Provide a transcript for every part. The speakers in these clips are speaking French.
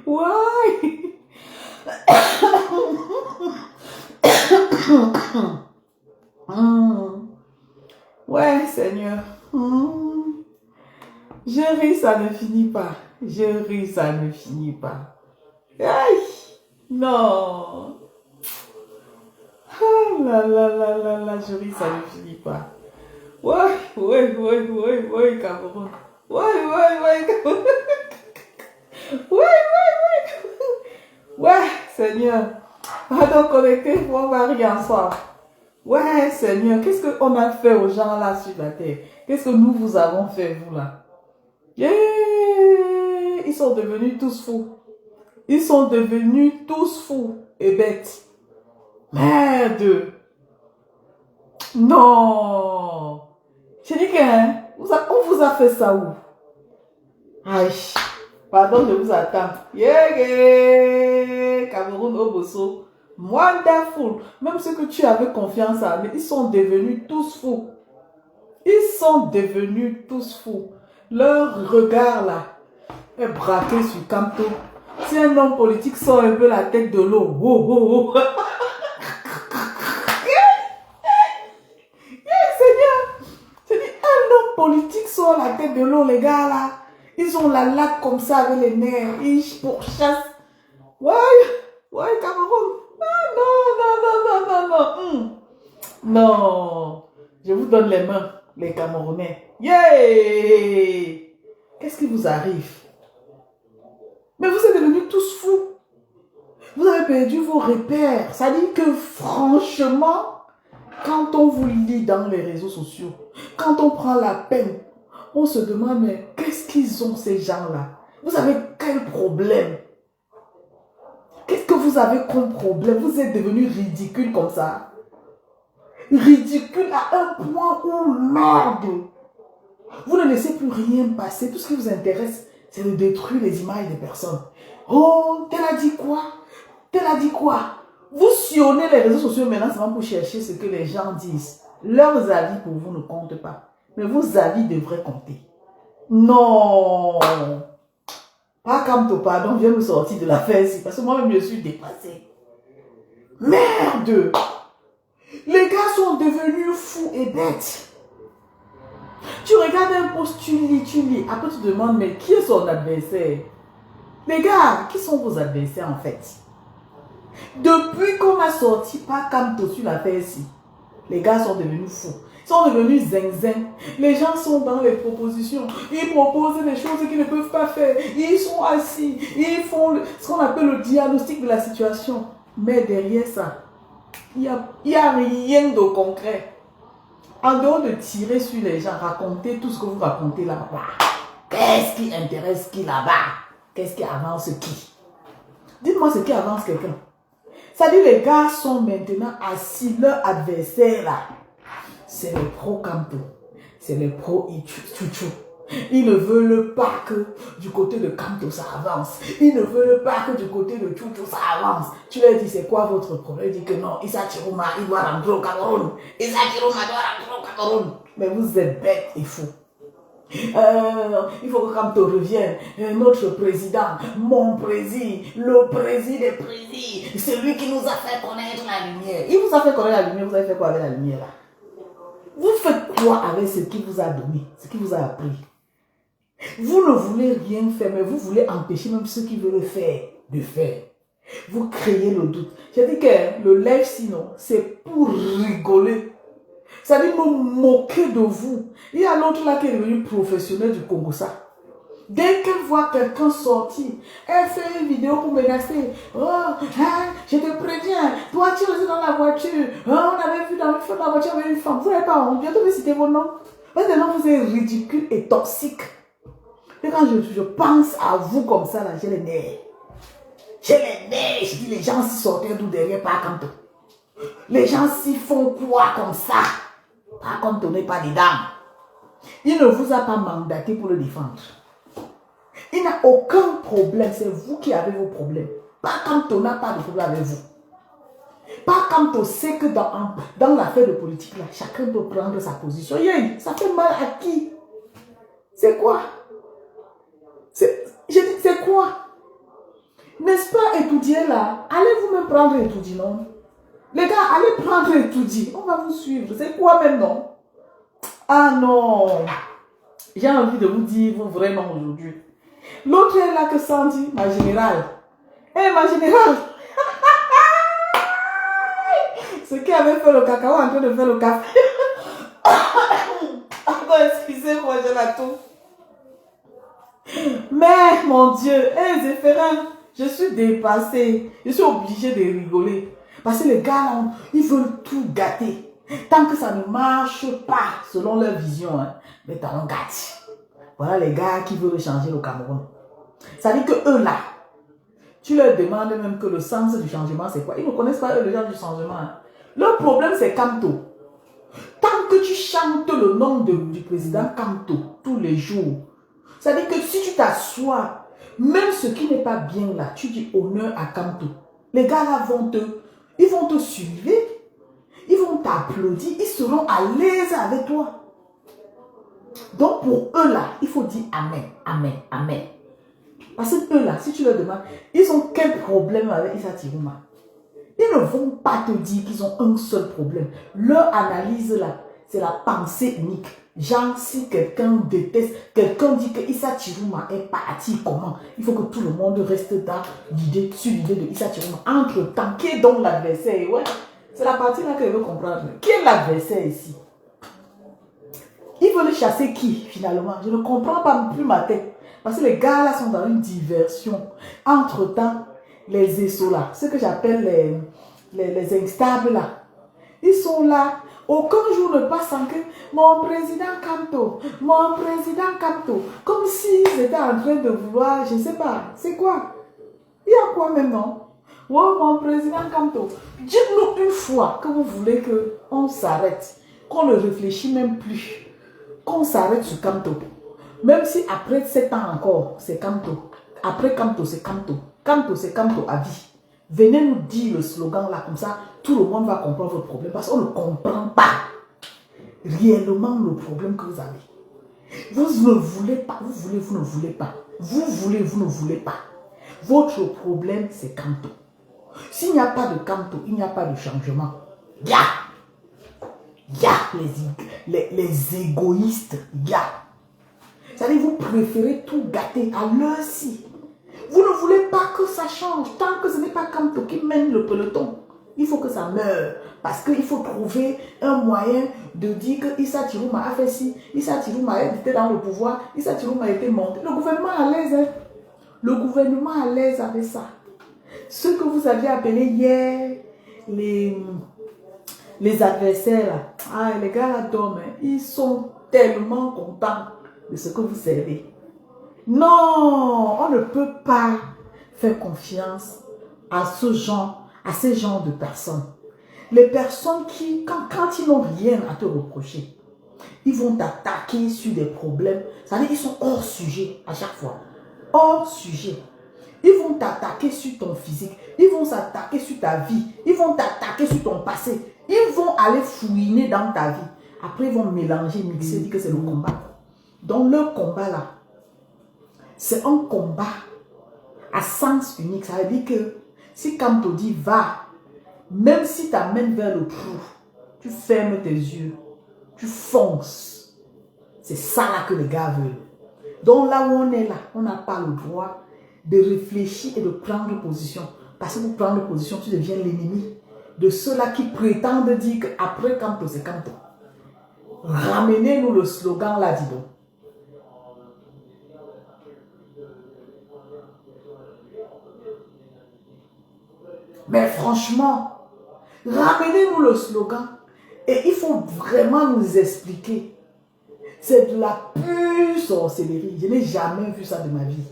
Ouais. Hmm. Ouais, Seigneur. Hmm. Je ris, ça ne finit pas. Je ris, ça ne finit pas. Aïe. Non. Ah là là là là là, je ris, ça ne finit pas. Ouais, ouais, ouais, ouais, ouais, Cameroun. Ouais, ouais, ouais, Cameroun. Ouais, ouais, ouais. Ouais, Seigneur. Pardon, connectez, on va rire ensemble. Ouais, Seigneur, qu'est-ce qu'on a fait aux gens là sur la terre? Qu'est-ce que nous vous avons fait, vous là? Yeah! Ils sont devenus tous fous. Ils sont devenus tous fous et bêtes. Merde! Non! J'ai dit que, hein, on vous a fait ça où? Aïe! Pardon, je vous attends. Yeah, yeah. Cameroun Oboso. Wonderful. Même ceux que tu avais confiance à, mais ils sont devenus tous fous. Ils sont devenus tous fous. Leur regard là est braqué sur Camto. Si un homme politique sort un peu la tête de l'eau, oh, oh, oh. Seigneur, je dis, un homme politique sort la tête de l'eau, les gars là. Ils ont la latte comme ça avec les nerfs. Ils pourchassent. Ouais, ouais, Cameroun. Non, non, non, non, non, non. Non. Je vous donne les mains, les Camerounais. Yeah! Qu'est-ce qui vous arrive? Mais vous êtes devenus tous fous. Vous avez perdu vos repères. Ça dit que franchement, quand on vous lit dans les réseaux sociaux, quand on prend la peine, on se demande, mais qu'est-ce qu'ils ont ces gens-là? Vous avez quel problème? Qu'est-ce que vous avez comme problème? Vous êtes devenus ridicules comme ça. Ridicule à un point où merde. Vous ne laissez plus rien passer. Tout ce qui vous intéresse, c'est de détruire les images des personnes. Oh, tel a dit quoi? Tel a dit quoi? Vous sillonnez les réseaux sociaux maintenant seulement pour chercher ce que les gens disent. Leurs avis pour vous ne comptent pas. Mais vos avis devraient compter. Non. Pas comme toi, pardon, viens me sortir de l'affaire ici. Parce que moi-même, je suis dépassée. Merde. Les gars sont devenus fous et bêtes. Tu regardes un post, tu lis. Après, tu te demandes, mais qui est son adversaire? Les gars, qui sont vos adversaires en fait? Depuis qu'on a sorti pas Camto sur l'affaire ici, les gars sont devenus fous. Ils sont devenus zinzin. Les gens sont dans les propositions. Ils proposent des choses qu'ils ne peuvent pas faire. Ils sont assis. Ils font ce qu'on appelle le diagnostic de la situation. Mais derrière ça, il n'y a rien de concret. En dehors de tirer sur les gens, raconter tout ce que vous racontez là-bas. Qu'est-ce qui intéresse qui là-bas? Qu'est-ce qui avance qui? Dites-moi ce qui avance quelqu'un. Ça dit les gars sont maintenant assis, leur adversaire là. C'est les pro-Campo. C'est les pro-Chuchu. Ils ne veulent pas que du côté de Campo ça avance. Ils ne veulent pas que du côté de Chuchu ça avance. Tu leur dis c'est quoi votre problème? Ils disent que non, Issa Chiroma, il doit rentrer au Cameroun. Issa Chiroma doit rentrer au Cameroun. Mais vous êtes bêtes et fous. Il faut que Camto revienne. Notre président, mon président, le président des présidents, celui qui nous a fait connaître la lumière. Il vous a fait connaître la lumière, vous avez fait quoi avec la lumière là? Vous faites quoi avec ce qu'il vous a donné, ce qu'il vous a appris? Vous ne voulez rien faire, mais vous voulez empêcher même ceux qui veulent faire de faire. Vous créez le doute. J'ai dit que le live sinon, c'est pour rigoler. Ça dit me moquer de vous. Il y a l'autre là qui est devenu professionnel du Congo ça. Dès qu'elle voit quelqu'un sortir, elle fait une vidéo pour menacer. Oh, hein, je te préviens, toi tu restes dans la voiture. Oh, on avait vu dans la voiture avec une femme. Vous n'avez pas honte, bientôt vous citer vos noms. Maintenant vous êtes ridicule et toxique. Et quand je pense à vous comme ça, là, j'ai les nerfs. J'ai les nerfs. Je dis les gens s'y sortaient d'où derrière, pas comme toi. Les gens s'y font quoi comme ça? Pas comme toi, n'est pas dedans. Il ne vous a pas mandaté pour le défendre. Il n'a aucun problème, c'est vous qui avez vos problèmes. Pas quand on n'a pas de problème avec vous. Pas quand on sait que dans l'affaire de politique, là, chacun peut prendre sa position. Yeah, ça fait mal à qui? C'est quoi? Je dis, c'est quoi? N'est-ce pas, étudier là? Allez vous-même prendre étudier, non? Les gars, allez prendre étudier. On va vous suivre. C'est quoi maintenant? Ah non. J'ai envie de vous dire vos vrais noms aujourd'hui. L'autre est là que Sandy, ma générale. Eh, ma générale. Ce qui avait fait le cacao en train de faire le café. Attends, excusez-moi, j'ai la toux. Mais, mon Dieu, Zéphérin, je suis dépassée. Je suis obligée de rigoler. Parce que les gars, là, ils veulent tout gâter. Tant que ça ne marche pas selon leur vision, hein, mais on gâte. Voilà les gars qui veulent changer le Cameroun. Ça dit que eux là, tu leur demandes même que le sens du changement c'est quoi. Ils ne connaissent pas eux le genre du changement. Hein. Leur problème c'est Kamto. Tant que tu chantes le nom du président Kamto tous les jours, ça dit que si tu t'assois, même ce qui n'est pas bien là, tu dis honneur à Kamto. Les gars là ils vont te suivre, ils vont t'applaudir, ils seront à l'aise avec toi. Donc pour eux là, il faut dire Amen, Amen, Amen. Parce que eux là, si tu leur demandes, ils ont quel problème avec Issa Tirouma? Ils ne vont pas te dire qu'ils ont un seul problème. Leur analyse là, c'est la pensée unique. Genre, si quelqu'un déteste, quelqu'un dit que Issa Tirouma est parti, comment? Il faut que tout le monde reste dans l'idée, sur l'idée de Issa Tirouma. Entre-temps, qui est donc l'adversaire? Ouais, c'est la partie là que je veux comprendre. Qui est l'adversaire ici? Ils veulent chasser qui finalement? Je ne comprends pas plus ma tête. Parce que les gars là sont dans une diversion. Entre-temps, les ESO là, ce que j'appelle les instables là, ils sont là. Aucun jour ne passe sans que mon président Kamto, mon président Kamto. Comme s'ils étaient en train de vouloir, je ne sais pas, c'est quoi? Il y a quoi maintenant? Oh mon président Kamto, dites-nous une fois que vous voulez qu'on s'arrête, qu'on ne réfléchit même plus. Qu'on s'arrête sur Kamto. Même si après 7 ans encore, c'est Kamto. Après Kamto, c'est Kamto. Kamto, c'est Kamto à vie. Venez nous dire le slogan là, comme ça, tout le monde va comprendre votre problème. Parce qu'on ne comprend pas réellement le problème que vous avez. Vous ne voulez pas, vous voulez, vous ne voulez pas. Vous voulez, vous ne voulez pas. Votre problème, c'est Kamto. S'il n'y a pas de Kamto, il n'y a pas de changement. Il y a les égoïstes, c'est-à-dire vous préférez tout gâter à l'heure-ci. Vous ne voulez pas que ça change. Tant que ce n'est pas Kamto qui mène le peloton, il faut que ça meure. Parce qu'il faut trouver un moyen de dire que Issa Tirouma a fait ci, Issa Tirouma était dans le pouvoir, Issa Tirouma a été monté. Le gouvernement à l'aise, hein? Le gouvernement à l'aise avec ça. Ce que vous aviez appelé hier, les adversaires, là, ah, les gars là dorment, hein, ils sont tellement contents de ce que vous servez. Non, on ne peut pas faire confiance à ces genres de personnes. Les personnes qui, quand ils n'ont rien à te reprocher, ils vont t'attaquer sur des problèmes. C'est-à-dire qu'ils sont hors sujet à chaque fois. Hors sujet. Ils vont t'attaquer sur ton physique. Ils vont s'attaquer sur ta vie. Ils vont t'attaquer sur ton passé. Ils vont aller fouiner dans ta vie. Après, ils vont mélanger, mixer, dire que c'est le combat. Donc, leur combat là, c'est un combat à sens unique. Ça veut dire que si Kamto dit va, même si tu amènes vers le trou, tu fermes tes yeux, tu fonces. C'est ça là que les gars veulent. Donc là où on est là, on n'a pas le droit de réfléchir et de prendre position. Parce que pour prendre position, tu deviens l'ennemi de ceux-là qui prétendent dire qu'après Kamto, c'est Kamto. Ramenez-nous le slogan là, dis donc. Mais franchement, ramenez-nous le slogan et il faut vraiment nous expliquer. C'est de la pure sorcellerie. Je n'ai jamais vu ça de ma vie.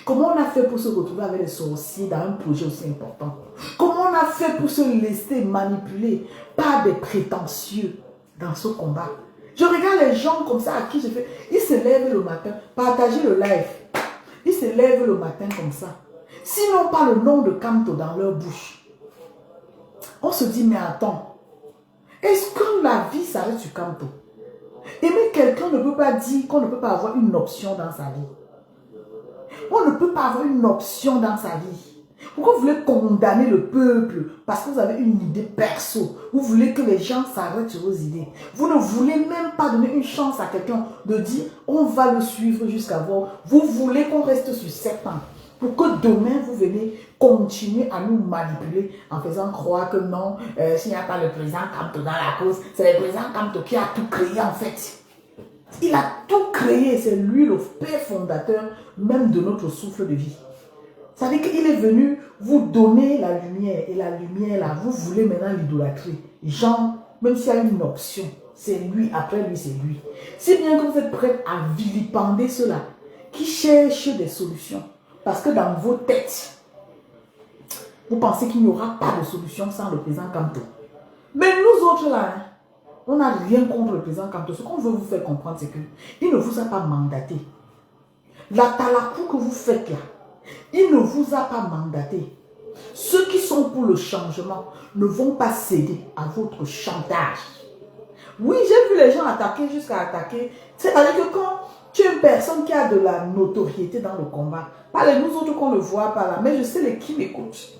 Comment on a fait pour se retrouver avec les sorciers dans un projet aussi important? Comment on a fait pour se laisser manipuler par des prétentieux dans ce combat? Je regarde les gens comme ça à qui je fais. Ils se lèvent le matin, partagez le live. Ils se lèvent le matin comme ça. S'ils n'ont pas le nom de Kamto dans leur bouche, on se dit, mais attends, est-ce que la vie s'arrête sur Kamto? Aimer quelqu'un ne peut pas dire qu'on ne peut pas avoir une option dans sa vie. On ne peut pas avoir une option dans sa vie. Pourquoi vous voulez condamner le peuple parce que vous avez une idée perso? Vous voulez que les gens s'arrêtent sur vos idées. Vous ne voulez même pas donner une chance à quelqu'un de dire on va le suivre jusqu'à voir. Vous voulez qu'on reste sur 7 ans pour que demain vous venez continuer à nous manipuler en faisant croire que non, s'il n'y a pas le président Kamto dans la cause, c'est le président Kamto qui a tout créé en fait. Il a tout créé, c'est lui le père fondateur même de notre souffle de vie. Ça veut dire qu'il est venu vous donner la lumière. Et la lumière, là, vous voulez maintenant l'idolâtrer. Genre, même s'il y a une option, c'est lui, après lui, c'est lui. Si bien que vous êtes prêts à vilipender ceux-là qui cherchent des solutions. Parce que dans vos têtes, vous pensez qu'il n'y aura pas de solution sans le président Kamto. Mais nous autres, là, hein, on n'a rien contre le président Kamto. Ce qu'on veut vous faire comprendre, c'est qu'il ne vous a pas mandaté. La talakou que vous faites là, il ne vous a pas mandaté. Ceux qui sont pour le changement ne vont pas céder à votre chantage. Oui, j'ai vu les gens attaquer jusqu'à attaquer. C'est-à-dire que quand tu es une personne qui a de la notoriété dans le combat, pas les nous autres qu'on ne voit pas là, mais je sais les qui m'écoutent.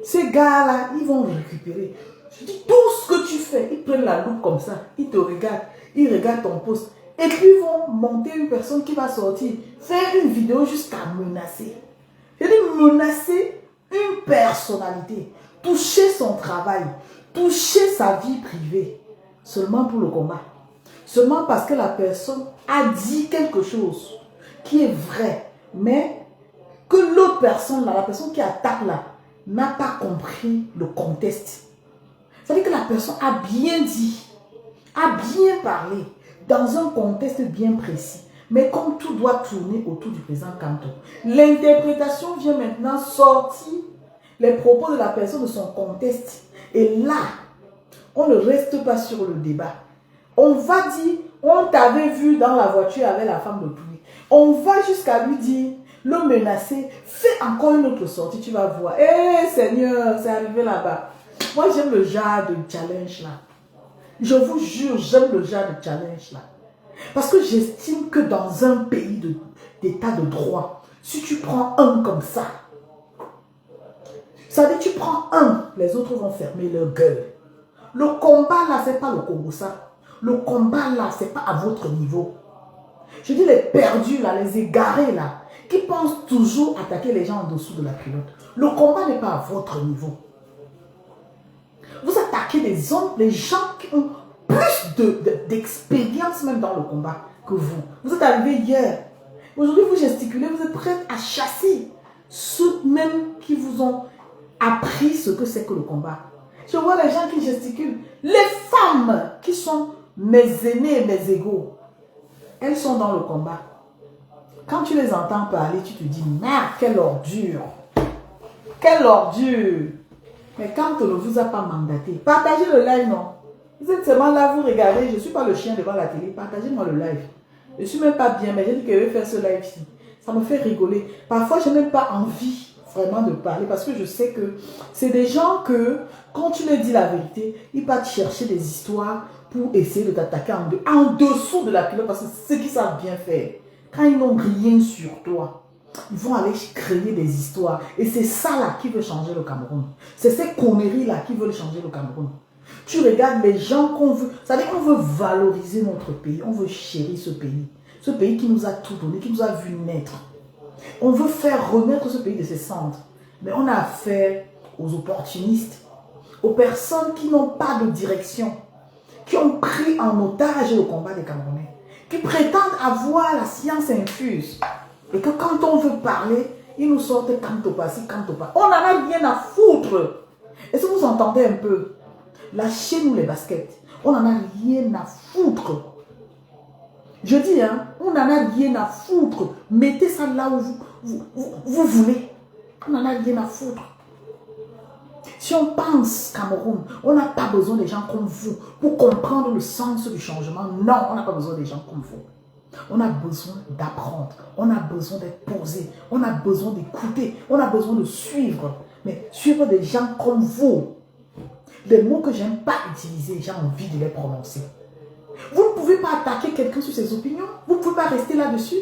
Ces gars-là, ils vont récupérer. Je dis, tout ce que tu fais, ils prennent la loupe comme ça, ils te regardent, ils regardent ton poste. Et puis ils vont monter une personne qui va sortir, faire une vidéo jusqu'à menacer. Je dis menacer une personnalité, toucher son travail, toucher sa vie privée, seulement pour le combat. Seulement parce que la personne a dit quelque chose qui est vrai, mais que l'autre personne, là, la personne qui attaque là, n'a pas compris le contexte. C'est-à-dire que la personne a bien dit, a bien parlé, dans un contexte bien précis. Mais comme tout doit tourner autour du président Kamto, l'interprétation vient maintenant sortir les propos de la personne de son contexte. Et là, on ne reste pas sur le débat. On va dire, on t'avait vu dans la voiture avec la femme de pluie. On va jusqu'à lui dire, le menacer, fais encore une autre sortie, tu vas voir. Eh Seigneur, c'est arrivé là-bas. Moi, j'aime le genre de challenge là. Je vous jure, j'aime le genre de challenge là. Parce que j'estime que dans un pays d'état de droit, si tu prends un comme ça veut dire que tu prends un, les autres vont fermer leur gueule. Le combat là, c'est pas le Congo ça. Le combat là, c'est pas à votre niveau. Je dis les perdus là, les égarés là, qui pensent toujours attaquer les gens en dessous de la culotte. Le combat n'est pas à votre niveau. Vous attaquez des hommes, les gens qui ont plus d'expérience même dans le combat que vous. Vous êtes arrivé hier. Aujourd'hui, vous gesticulez, vous êtes prêts à chasser ceux même qui vous ont appris ce que c'est que le combat. Je vois les gens qui gesticulent. Les femmes qui sont mes aînés et mes égaux, elles sont dans le combat. Quand tu les entends parler, tu te dis, merde, quelle ordure. Quelle ordure. Mais quand on ne vous a pas mandaté, partagez le live, non. Vous êtes seulement là, vous regardez, je ne suis pas le chien devant la télé, partagez-moi le live. Je ne suis même pas bien, mais j'ai dit que je vais faire ce live-ci. Ça me fait rigoler. Parfois, je n'ai même pas envie vraiment de parler parce que je sais que c'est des gens que, quand tu leur dis la vérité, ils partent chercher des histoires pour essayer de t'attaquer en dessous de la culotte parce que c'est ce qu'ils savent bien faire. Quand ils n'ont rien sur toi, ils vont aller créer des histoires. Et c'est ça là qui veut changer le Cameroun. C'est ces conneries là qui veulent changer le Cameroun. Tu regardes les gens qu'on veut. C'est-à-dire qu'on veut valoriser notre pays. On veut chérir ce pays. Ce pays qui nous a tout donné, qui nous a vu naître. On veut faire renaître ce pays de ses cendres. Mais on a affaire aux opportunistes. Aux personnes qui n'ont pas de direction. Qui ont pris en otage le combat des Camerounais. Qui prétendent avoir la science infuse. Et que quand on veut parler, ils nous sortent Kamtopa-ci, Kamtopa. On n'en a rien à foutre. Est-ce que vous entendez un peu? Lâchez-nous les baskets. On n'en a rien à foutre. Je dis, hein, on n'en a rien à foutre. Mettez ça là où vous voulez. On n'en a rien à foutre. Si on pense Cameroun, on n'a pas besoin des gens comme vous pour comprendre le sens du changement. Non, on n'a pas besoin des gens comme vous. On a besoin d'apprendre, on a besoin d'être posé, on a besoin d'écouter, on a besoin de suivre. Mais suivre des gens comme vous, des mots que j'aime pas utiliser, j'ai envie de les prononcer. Vous ne pouvez pas attaquer quelqu'un sur ses opinions, vous ne pouvez pas rester là-dessus.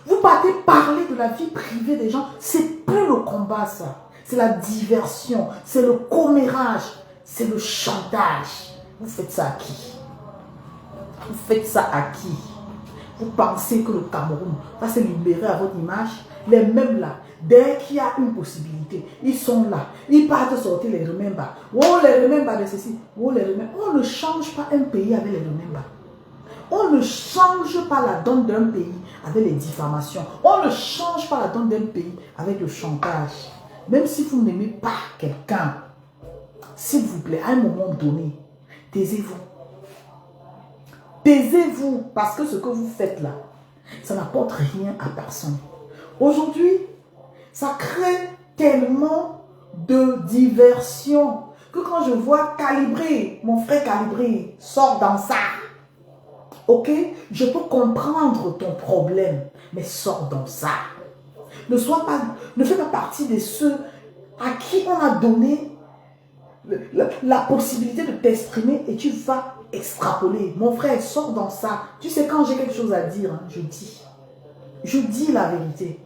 Vous partez parler de la vie privée des gens, c'est plus le combat, ça. C'est la diversion, c'est le commérage, c'est le chantage. Vous faites ça à qui? Vous faites ça à qui? Vous pensez que le Cameroun va se libérer à votre image? Les mêmes là, dès qu'il y a une possibilité, ils sont là. Ils partent sortir les remembers. Oh, les remembers de ceci. Oh, les remembers. On ne change pas un pays avec les remembers. On ne change pas la donne d'un pays avec les diffamations. On ne change pas la donne d'un pays avec le chantage. Même si vous n'aimez pas quelqu'un, s'il vous plaît, à un moment donné, taisez-vous. Taisez-vous, parce que ce que vous faites là, ça n'apporte rien à personne. Aujourd'hui, ça crée tellement de diversion que quand je vois Calibré, mon frère Calibré, sort dans ça. Ok? Je peux comprendre ton problème, mais sors dans ça. Ne fais pas partie de ceux à qui on a donné la possibilité de t'exprimer et tu vas extrapoler. Mon frère, sors dans ça. Tu sais, quand j'ai quelque chose à dire, hein, je dis. Je dis la vérité.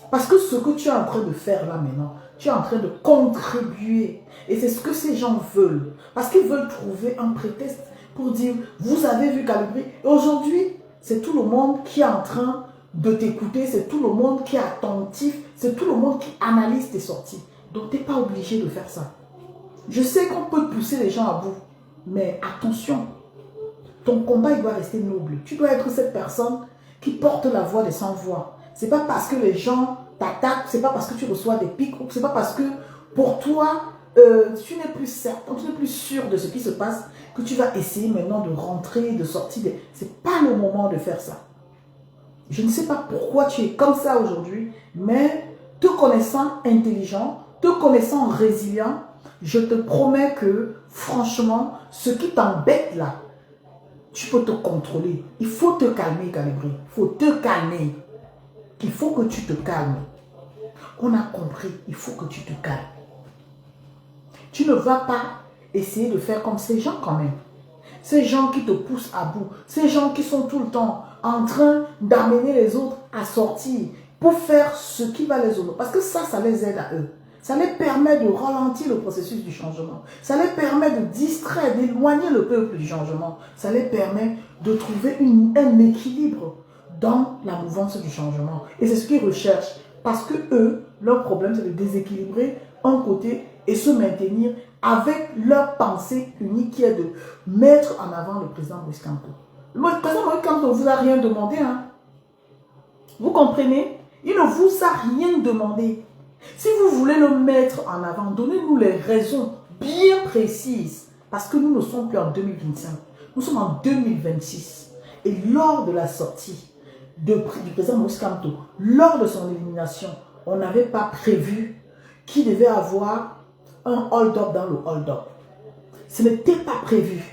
Parce que ce que tu es en train de faire là maintenant, tu es en train de contribuer. Et c'est ce que ces gens veulent. Parce qu'ils veulent trouver un prétexte pour dire, vous avez vu Calibré. Et aujourd'hui, c'est tout le monde qui est en train de t'écouter, c'est tout le monde qui est attentif, c'est tout le monde qui analyse tes sorties. Donc, tu n'es pas obligé de faire ça. Je sais qu'on peut pousser les gens à bout, mais attention, ton combat, il doit rester noble. Tu dois être cette personne qui porte la voix des sans-voix. Ce n'est pas parce que les gens t'attaquent, ce n'est pas parce que tu reçois des pics, ce n'est pas parce que pour toi, tu n'es plus certain, tu n'es plus sûr de ce qui se passe, que tu vas essayer maintenant de rentrer, de sortir. Ce n'est pas le moment de faire ça. Je ne sais pas pourquoi tu es comme ça aujourd'hui, mais te connaissant intelligent, te connaissant résilient, je te promets que, franchement, ce qui t'embête là, tu peux te contrôler. Il faut te calmer, Calibré. Il faut te calmer. Il faut que tu te calmes. On a compris, il faut que tu te calmes. Tu ne vas pas essayer de faire comme ces gens quand même. Ces gens qui te poussent à bout. Ces gens qui sont tout le temps en train d'amener les autres à sortir pour faire ce qui va les honorer. Parce que ça les aide à eux. Ça les permet de ralentir le processus du changement. Ça les permet de distraire, d'éloigner le peuple du changement. Ça les permet de trouver un équilibre dans la mouvance du changement. Et c'est ce qu'ils recherchent. Parce que eux, leur problème, c'est de déséquilibrer un côté et se maintenir avec leur pensée unique qui est de mettre en avant le président Moïse Kamto. Le président Moïse Kamto ne vous a rien demandé. Hein? Vous comprenez? Il ne vous a rien demandé. Si vous voulez le mettre en avant, donnez-nous les raisons bien précises. Parce que nous ne sommes plus en 2025. Nous sommes en 2026. Et lors de la sortie du président Moïse Kamto, lors de son élimination, on n'avait pas prévu qu'il devait avoir un hold-up dans le hold-up. Ce n'était pas prévu.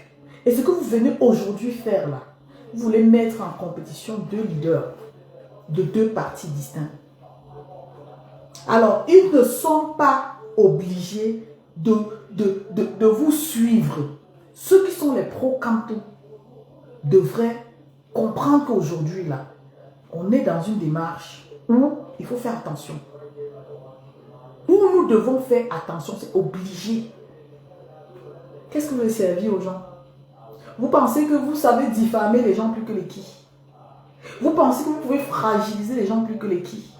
Et ce que vous venez aujourd'hui faire là, vous voulez mettre en compétition deux leaders de deux partis distincts. Alors, ils ne sont pas obligés de vous suivre. Ceux qui sont les pro-Kamto devraient comprendre qu'aujourd'hui, là, on est dans une démarche où il faut faire attention. Où nous devons faire attention, c'est obligé. Qu'est-ce que vous voulez servir aux gens? Vous pensez que vous savez diffamer les gens plus que les qui? Vous pensez que vous pouvez fragiliser les gens plus que les qui?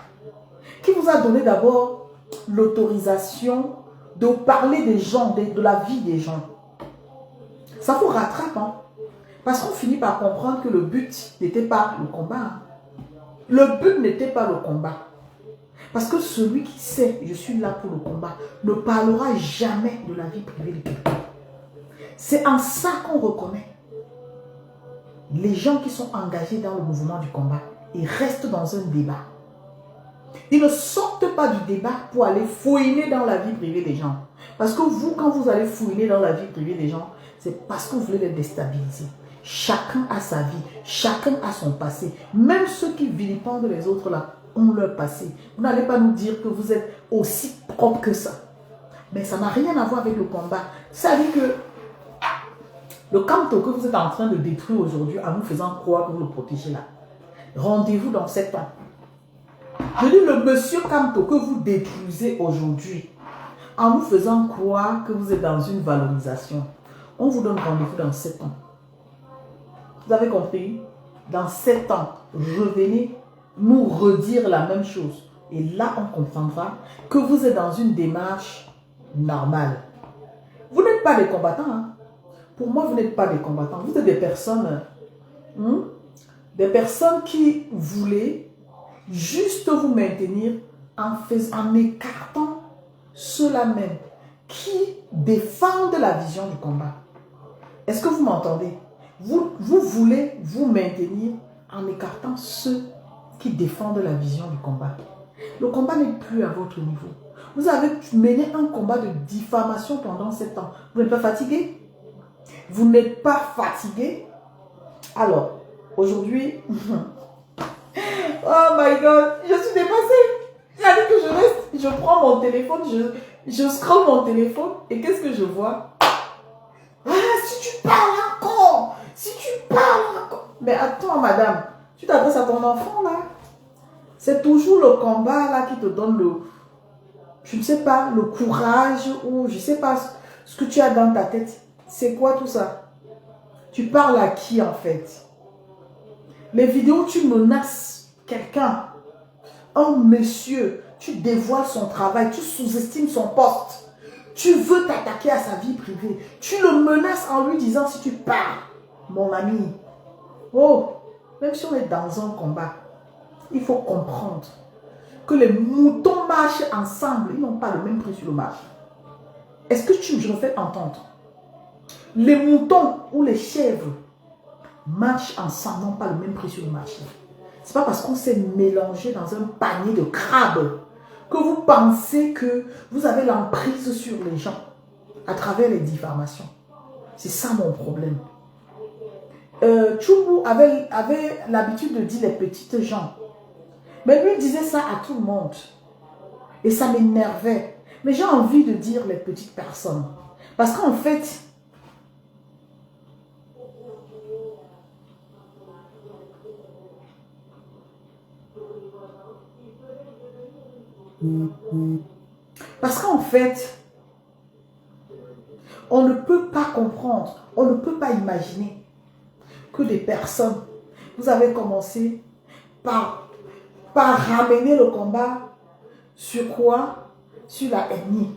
Qui vous a donné d'abord l'autorisation de parler des gens, de la vie des gens? Ça vous rattrape, hein? Parce qu'on finit par comprendre que le but n'était pas le combat. Hein? Le but n'était pas le combat. Parce que celui qui sait, je suis là pour le combat, ne parlera jamais de la vie privée de quelqu'un. C'est en ça qu'on reconnaît les gens qui sont engagés dans le mouvement du combat. Ils restent dans un débat. Ils ne sortent pas du débat pour aller fouiner dans la vie privée des gens. Parce que vous, quand vous allez fouiner dans la vie privée des gens, c'est parce que vous voulez les déstabiliser. Chacun a sa vie, chacun a son passé. Même ceux qui vilipendent les autres là, ont leur passé. Vous n'allez pas nous dire que vous êtes aussi propre que ça. Mais ça n'a rien à voir avec le combat. Ça veut dire que le Kamto que vous êtes en train de détruire aujourd'hui en nous faisant croire que vous le protégez là, rendez-vous dans 7 ans. Je dis le monsieur Kamto que vous détruisez aujourd'hui en vous faisant croire que vous êtes dans une valorisation. On vous donne rendez-vous dans 7 ans. Vous avez compris? Dans 7 ans, revenez nous redire la même chose. Et là, on comprendra que vous êtes dans une démarche normale. Vous n'êtes pas des combattants. Hein? Pour moi, vous n'êtes pas des combattants. Vous êtes des personnes qui voulaient juste vous maintenir en écartant ceux-là même qui défendent la vision du combat. Est-ce que vous m'entendez? Vous voulez vous maintenir en écartant ceux qui défendent la vision du combat. Le combat n'est plus à votre niveau. Vous avez mené un combat de diffamation pendant 7 ans. Vous n'êtes pas fatigué? Vous n'êtes pas fatigué? Alors, aujourd'hui, oh my God, je suis dépassée. C'est-à-dire que je reste, je prends mon téléphone, je scrolle mon téléphone et qu'est-ce que je vois? Ah, si tu parles encore, si tu parles encore. Mais attends, madame, tu t'adresses à ton enfant là. C'est toujours le combat là qui te donne le, je ne sais pas, le courage ou je ne sais pas ce que tu as dans ta tête. C'est quoi tout ça? Tu parles à qui en fait? Les vidéos, tu menaces quelqu'un. Un monsieur, tu dévoiles son travail, tu sous-estimes son poste. Tu veux t'attaquer à sa vie privée. Tu le menaces en lui disant si tu pars, mon ami. Oh, même si on est dans un combat, il faut comprendre que les moutons marchent ensemble. Ils n'ont pas le même prix sur le marché. Est-ce que je me fais entendre? Les moutons ou les chèvres marchent ensemble, n'ont pas le même prix sur le marché. Ce n'est pas parce qu'on s'est mélangé dans un panier de crabes que vous pensez que vous avez l'emprise sur les gens à travers les diffamations. C'est ça mon problème. Tchoubou avait l'habitude de dire les petites gens. Mais lui disait ça à tout le monde. Et ça m'énervait. Mais j'ai envie de dire les petites personnes. Parce qu'en fait, on ne peut pas comprendre, on ne peut pas imaginer que des personnes, vous avez commencé par ramener le combat sur quoi? Sur la ethnie.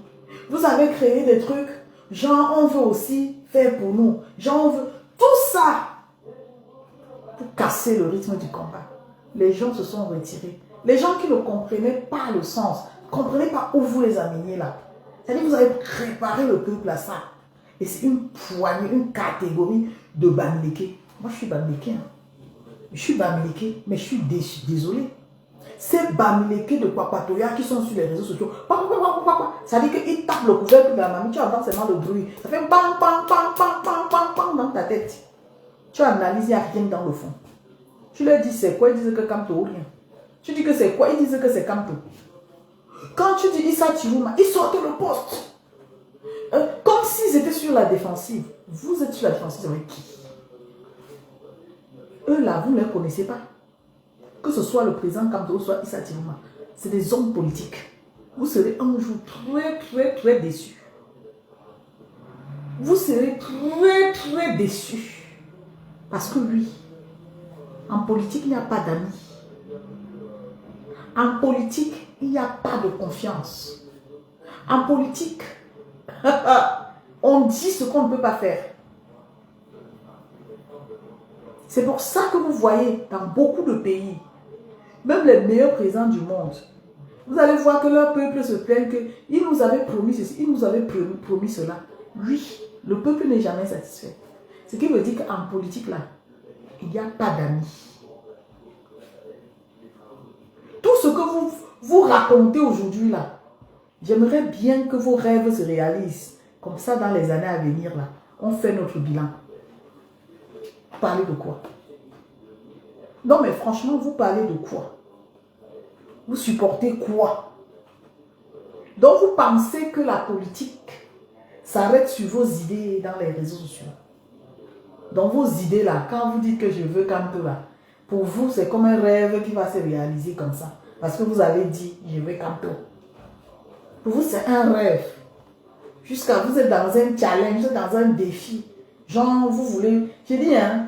Vous avez créé des trucs, genre on veut aussi faire pour nous, genre on veut, tout ça pour casser le rythme du combat. Les gens se sont retirés. Les gens qui ne comprenaient pas le sens, ne comprenaient pas où vous les ameniez là. C'est-à-dire que vous avez préparé le peuple à ça. Et c'est une poignée, une catégorie de Bamileke. Moi, je suis Bamileke. Hein. Je suis Bamileke, mais je suis désolé. Ces Bamileke de Kwapatoya qui sont sur les réseaux sociaux, ça veut dire qu'ils tapent le couvercle de la mamie, tu entends seulement le bruit. Ça fait bang, bang, bang, bang, bang, bang, bang dans ta tête. Tu analyses, il n'y a rien dans le fond. Tu leur dis c'est quoi, ils disent que Kamto ou rien. Tu dis que c'est quoi, ils disent que c'est Kamto. Quand tu dis Issa Chiruma, ils sortent le poste. Comme s'ils étaient sur la défensive. Vous êtes sur la défensive avec qui? Eux là, vous ne les connaissez pas. Que ce soit le président Kamto ou soit Issa Chiruma. C'est des hommes politiques. Vous serez un jour très très très déçus. Vous serez très très déçus. Parce que oui, en politique, il n'y a pas d'amis. En politique, il n'y a pas de confiance. En politique, on dit ce qu'on ne peut pas faire. C'est pour ça que vous voyez dans beaucoup de pays, même les meilleurs présidents du monde, vous allez voir que leur peuple se plaint qu'il nous avait promis ceci, il nous avait promis cela. Oui, le peuple n'est jamais satisfait. Ce qui veut dire qu'en politique, là, il n'y a pas d'amis. Tout ce que vous racontez aujourd'hui, là, j'aimerais bien que vos rêves se réalisent. Comme ça, dans les années à venir, là, on fait notre bilan. Vous parlez de quoi? Non, mais franchement, vous parlez de quoi? Vous supportez quoi? Donc, vous pensez que la politique s'arrête sur vos idées dans les réseaux sociaux. Dans vos idées là, quand vous dites que je veux Kamto là, pour vous, c'est comme un rêve qui va se réaliser comme ça. Parce que vous avez dit, je vais Camto. Pour vous, c'est un rêve. Jusqu'à vous êtes dans un challenge, vous êtes dans un défi. Genre, vous voulez... J'ai dit, hein,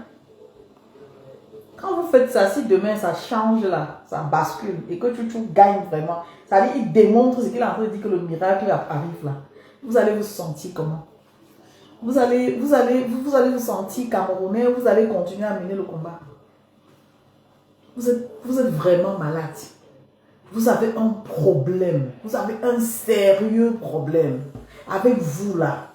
quand vous faites ça, si demain ça change là, ça bascule et que tu gagnes vraiment, ça veut dire qu'il démontre ce qu'il est en train de dire que le miracle arrive là. Vous allez vous sentir comment? Vous allez vous sentir camerounais, vous allez continuer à mener le combat. Vous êtes vraiment malade. Vous avez un problème. Vous avez un sérieux problème. Avec vous là.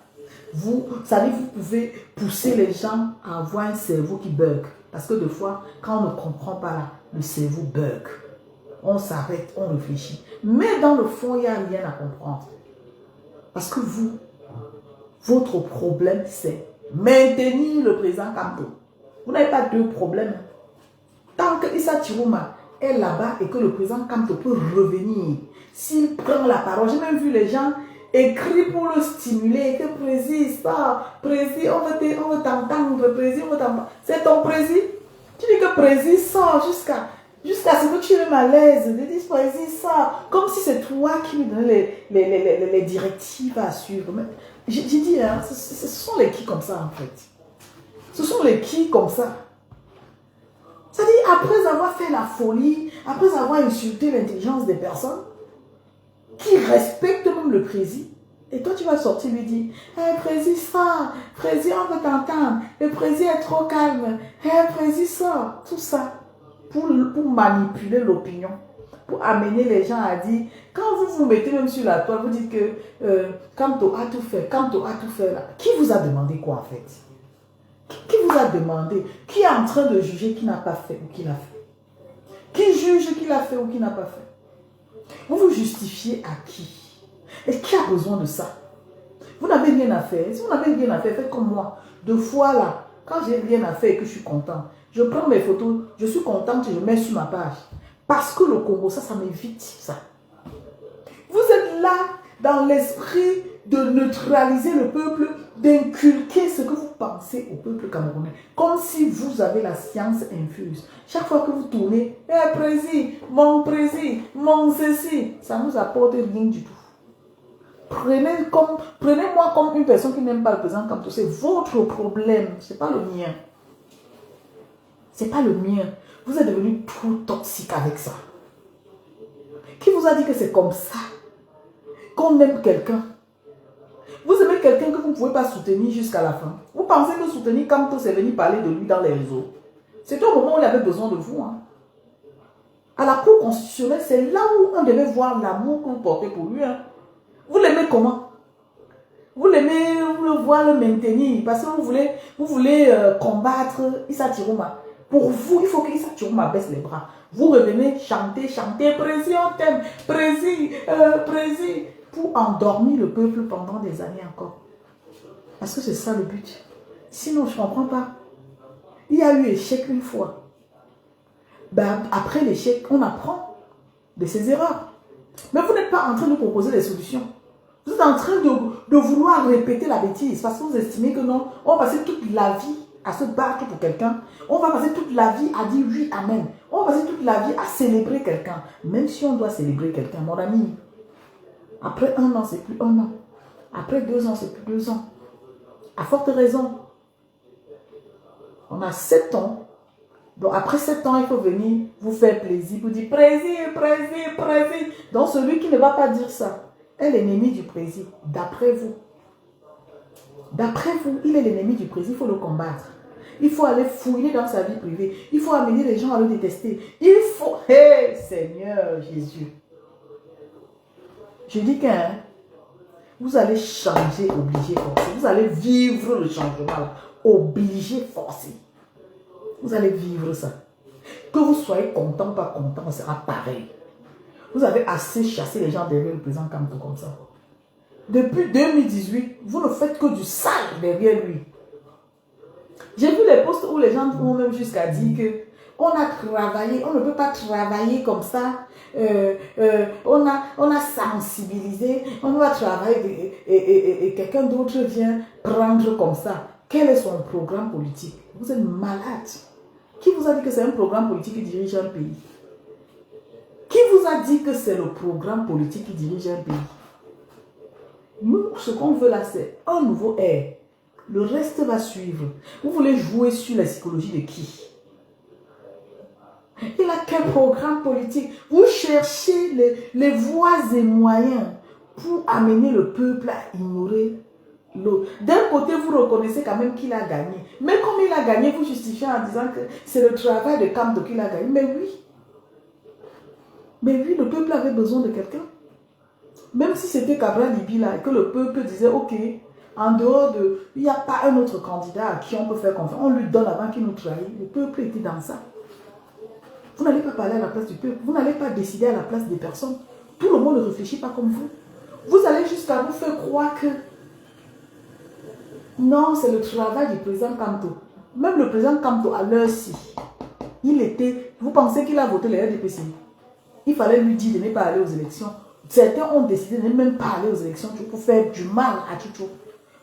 Vous savez, vous pouvez pousser les gens à avoir un cerveau qui bug. Parce que des fois, quand on ne comprend pas là, le cerveau bug. On s'arrête, on réfléchit. Mais dans le fond, il n'y a rien à comprendre. Parce que vous, votre problème, c'est maintenir le président Camto. Vous n'avez pas deux problèmes. Tant que Issa Chirouma est là-bas et que le président Camto peut revenir, s'il prend la parole, j'ai même vu les gens écrire pour le stimuler, que président, ça, président, on veut t'entendre, président, on veut t'entendre. C'est ton président. Tu dis que président sort jusqu'à ce que tu es à l'aise. Tu dis président sort, comme si c'est toi qui lui donnais les directives à suivre. J'ai dit, hein, ce sont les qui comme ça en fait. Ce sont les qui comme ça. C'est-à-dire, après avoir fait la folie, après avoir insulté l'intelligence des personnes, qui respectent même le président, et toi tu vas sortir lui dire, hey, président ça, président on veut t'entendre, le président est trop calme, hey, président ça, tout ça, pour manipuler l'opinion, pour amener les gens à dire, quand vous vous mettez même sur la toile, vous dites que Camto a tout fait, Camto a tout fait là, qui vous a demandé quoi en fait? Qui vous a demandé? Qui est en train de juger qui n'a pas fait ou qui l'a fait? Qui juge qui l'a fait ou qui n'a pas fait? Vous vous justifiez à qui? Et qui a besoin de ça? Vous n'avez rien à faire. Si vous n'avez rien à faire, faites comme moi. Deux fois là, quand j'ai rien à faire et que je suis content, je prends mes photos, je suis contente et je mets sur ma page. Parce que le Congo, ça m'évite ça. Vous êtes là dans l'esprit de neutraliser le peuple, d'inculquer ce que vous pensez au peuple camerounais. Comme si vous avez la science infuse. Chaque fois que vous tournez, hey, président, mon ceci, ça ne nous apporte rien du tout. Prenez-moi comme une personne qui n'aime pas le président Camto. C'est votre problème, ce n'est pas le mien. Ce n'est pas le mien. Vous êtes devenu trop toxique avec ça. Qui vous a dit que c'est comme ça qu'on aime quelqu'un? Vous aimez quelqu'un que vous ne pouvez pas soutenir jusqu'à la fin. Vous pensez que soutenir Camto, c'est venir parler de lui dans les réseaux. C'est au moment où il avait besoin de vous. Hein. À la Cour constitutionnelle, c'est là où on devait voir l'amour que vous portez pour lui. Hein. Vous l'aimez comment? Vous l'aimez, vous le voyez le maintenir parce que vous voulez combattre Issa Chirouma. Pour vous, il faut que Issa Chirouma baisse les bras. Vous revenez chanter, président t'aime, président, pour endormir le peuple pendant des années encore. Parce que c'est ça le but. Sinon, je ne comprends pas. Il y a eu échec une fois. Ben, après l'échec, on apprend de ses erreurs. Mais vous n'êtes pas en train de proposer des solutions. Vous êtes en train de vouloir répéter la bêtise parce que vous estimez que non, on va passer toute la vie à se battre pour quelqu'un. On va passer toute la vie à dire oui, amen. On va passer toute la vie à célébrer quelqu'un. Même si on doit célébrer quelqu'un, mon ami. Après 1 an, c'est plus 1 an. Après 2 ans, c'est plus 2 ans. À forte raison. On a 7 ans. Donc après 7 ans, il faut venir vous faire plaisir pour dire président. Donc celui qui ne va pas dire ça est l'ennemi du président. D'après vous. D'après vous, il est l'ennemi du président. Il faut le combattre. Il faut aller fouiller dans sa vie privée. Il faut amener les gens à le détester. Il faut... Hé, Seigneur Jésus. Je dis que vous allez changer, obligé, forcé. Vous allez vivre le changement là. Obligé, forcé. Vous allez vivre ça. Que vous soyez content ou pas content, ça sera pareil. Vous avez assez chassé les gens derrière le président Camto comme ça. Depuis 2018, vous ne faites que du sale derrière lui. J'ai vu les posts où les gens vont même jusqu'à dire que on a travaillé, on ne peut pas travailler comme ça. On a sensibilisé, on va travailler et quelqu'un d'autre vient prendre comme ça. Quel est son programme politique? Vous êtes malade. Qui vous a dit que c'est un programme politique qui dirige un pays? Qui vous a dit que c'est le programme politique qui dirige un pays? Nous, ce qu'on veut là, c'est un nouveau air. Le reste va suivre. Vous voulez jouer sur la psychologie de qui? Il a quel programme politique? Vous cherchez les voies et moyens pour amener le peuple à ignorer l'autre. D'un côté, vous reconnaissez quand même qu'il a gagné. Mais comme il a gagné, vous justifiez en disant que c'est le travail de Kamto qu'il a gagné. Mais oui. Mais oui, le peuple avait besoin de quelqu'un. Même si c'était Cabral Libi là, et que le peuple disait, ok, en dehors de... Il n'y a pas un autre candidat à qui on peut faire confiance. On lui donne avant qu'il nous trahisse. Le peuple était dans ça. Vous n'allez pas parler à la place du peuple. Vous n'allez pas décider à la place des personnes. Tout le monde ne réfléchit pas comme vous. Vous allez jusqu'à vous faire croire que non, c'est le travail du président Kamto. Même le président Kamto, à l'heure-ci, il était... Vous pensez qu'il a voté les RDPC? Il fallait lui dire de ne pas aller aux élections. Certains ont décidé de ne même pas aller aux élections pour faire du mal à tout.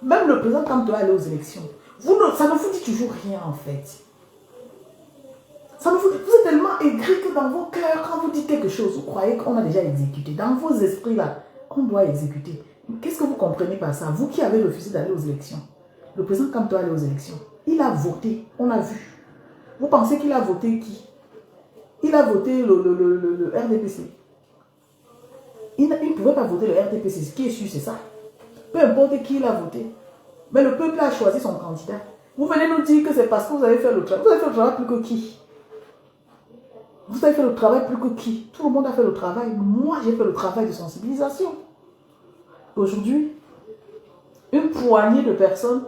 Même le président Kamto est allé aux élections. Ça ne vous dit toujours rien en fait. Vous êtes tellement aigri que dans vos cœurs, quand vous dites quelque chose, vous croyez qu'on a déjà exécuté. Dans vos esprits là, on doit exécuter. Qu'est-ce que vous comprenez par ça? Vous qui avez refusé d'aller aux élections. Le président Kamto est allé aux élections. Il a voté, on a vu. Vous pensez qu'il a voté qui? Il a voté le RDPC. Il ne pouvait pas voter le RDPC. Ce qui est sûr, c'est ça. Peu importe qui il a voté. Mais le peuple a choisi son candidat. Vous venez nous dire que c'est parce que vous avez fait le travail. Vous avez fait le travail plus que qui? Vous avez fait le travail plus que qui? Tout le monde a fait le travail. Moi, j'ai fait le travail de sensibilisation. Aujourd'hui, une poignée de personnes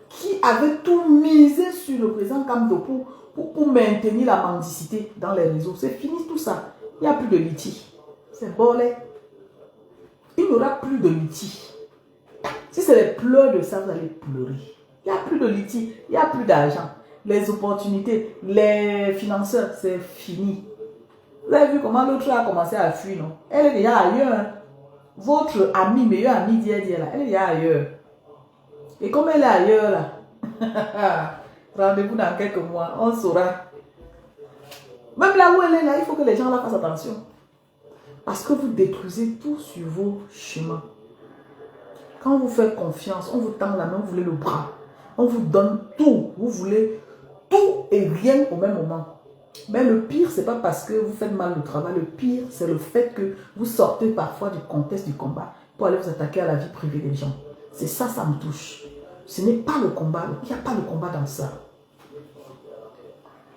qui avaient tout misé sur le président Kamto pour maintenir la mendicité dans les réseaux. C'est fini tout ça. Il n'y a plus de litige. C'est bon, là. Il n'y aura plus de litige. Si c'est les pleurs de ça, vous allez pleurer. Il n'y a plus de litige. Il n'y a plus d'argent. Les opportunités, les financeurs, c'est fini. Vous avez vu comment l'autre a commencé à fuir, non? Elle est déjà ailleurs. Hein? Votre amie, meilleure amie d'hier, là, elle est déjà ailleurs. Et comme elle est ailleurs, là, rendez-vous dans quelques mois, on saura. Même là où elle est, là, il faut que les gens là fassent attention. Parce que vous détruisez tout sur vos chemins. Quand vous faites confiance, on vous tend la main, vous voulez le bras. On vous donne tout. Vous voulez tout et rien au même moment. Mais le pire, ce n'est pas parce que vous faites mal le travail. Le pire, c'est le fait que vous sortez parfois du contexte du combat pour aller vous attaquer à la vie privée des gens. C'est ça, ça me touche. Ce n'est pas le combat. Il n'y a pas de combat dans ça.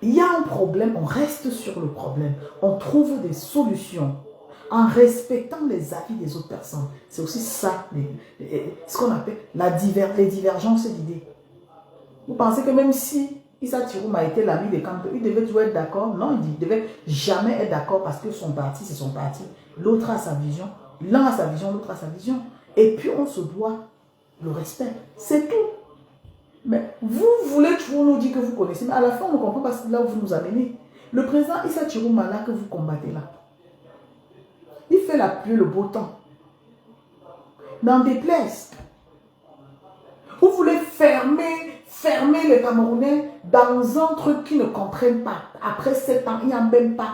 Il y a un problème, on reste sur le problème. On trouve des solutions en respectant les avis des autres personnes. C'est aussi ça, ce qu'on appelle les divergences d'idées. Vous pensez que même si Issa Tiroum a été l'ami de Kamto, il devait toujours être d'accord? Non, il ne devait jamais être d'accord parce que son parti, c'est son parti. L'autre a sa vision. L'un a sa vision, l'autre a sa vision. Et puis, on se doit le respect. C'est tout. Mais vous voulez toujours nous dire que vous connaissez, mais à la fin, on ne comprend pas là où vous nous amenez. Le président Issa Tiroum là que vous combattez là, il fait la pluie, le beau temps. N'en déplaise. Vous voulez fermer les Camerounais dans un truc qu'ils ne comprennent pas. Après 7 ans, il n'y a même pas.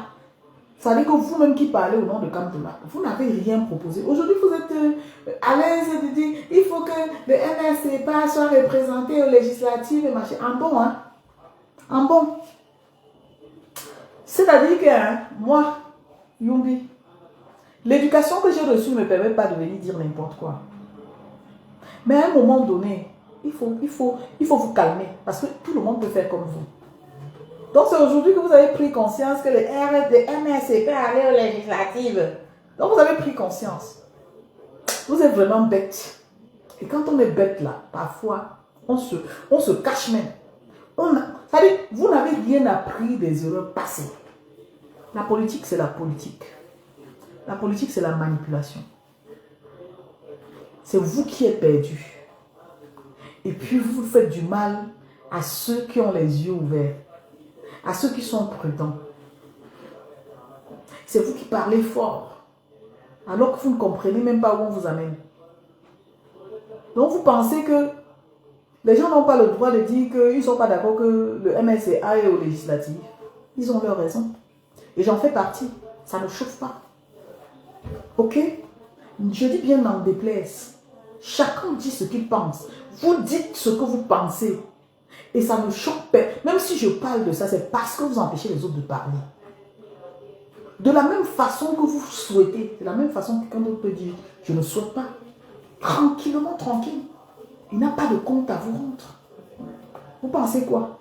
Ça veut dire que vous-même qui parlez au nom de Kamtoula, vous n'avez rien proposé. Aujourd'hui, vous êtes à l'aise de dire il faut que le MRCPA soit représenté aux législatives et machin. En bon, hein? En bon. C'est-à-dire que moi, Yumbi, l'éducation que j'ai reçue ne me permet pas de venir dire n'importe quoi. Mais à un moment donné, il faut vous calmer parce que tout le monde peut faire comme vous. Donc c'est aujourd'hui que vous avez pris conscience que le MRCP allait aux législatives. Donc vous avez pris conscience. Vous êtes vraiment bête. Et quand on est bête là, parfois, on se cache même. C'est-à-dire, vous n'avez rien appris des erreurs passées. La politique, c'est la politique. La politique, c'est la manipulation. C'est vous qui êtes perdu. Et puis, vous faites du mal à ceux qui ont les yeux ouverts, à ceux qui sont prudents. C'est vous qui parlez fort, alors que vous ne comprenez même pas où on vous amène. Donc, vous pensez que les gens n'ont pas le droit de dire qu'ils ne sont pas d'accord que le MSCA est aux législatives. Ils ont leur raison. Et j'en fais partie. Ça ne chauffe pas. Ok? Je dis bien n'en déplaise. Chacun dit ce qu'il pense. Vous dites ce que vous pensez. Et ça me choque pas. Même si je parle de ça, c'est parce que vous empêchez les autres de parler. De la même façon que vous souhaitez. De la même façon que quand on peut dire, je ne souhaite pas. Tranquillement, tranquille. Il n'a pas de compte à vous rendre. Vous pensez quoi?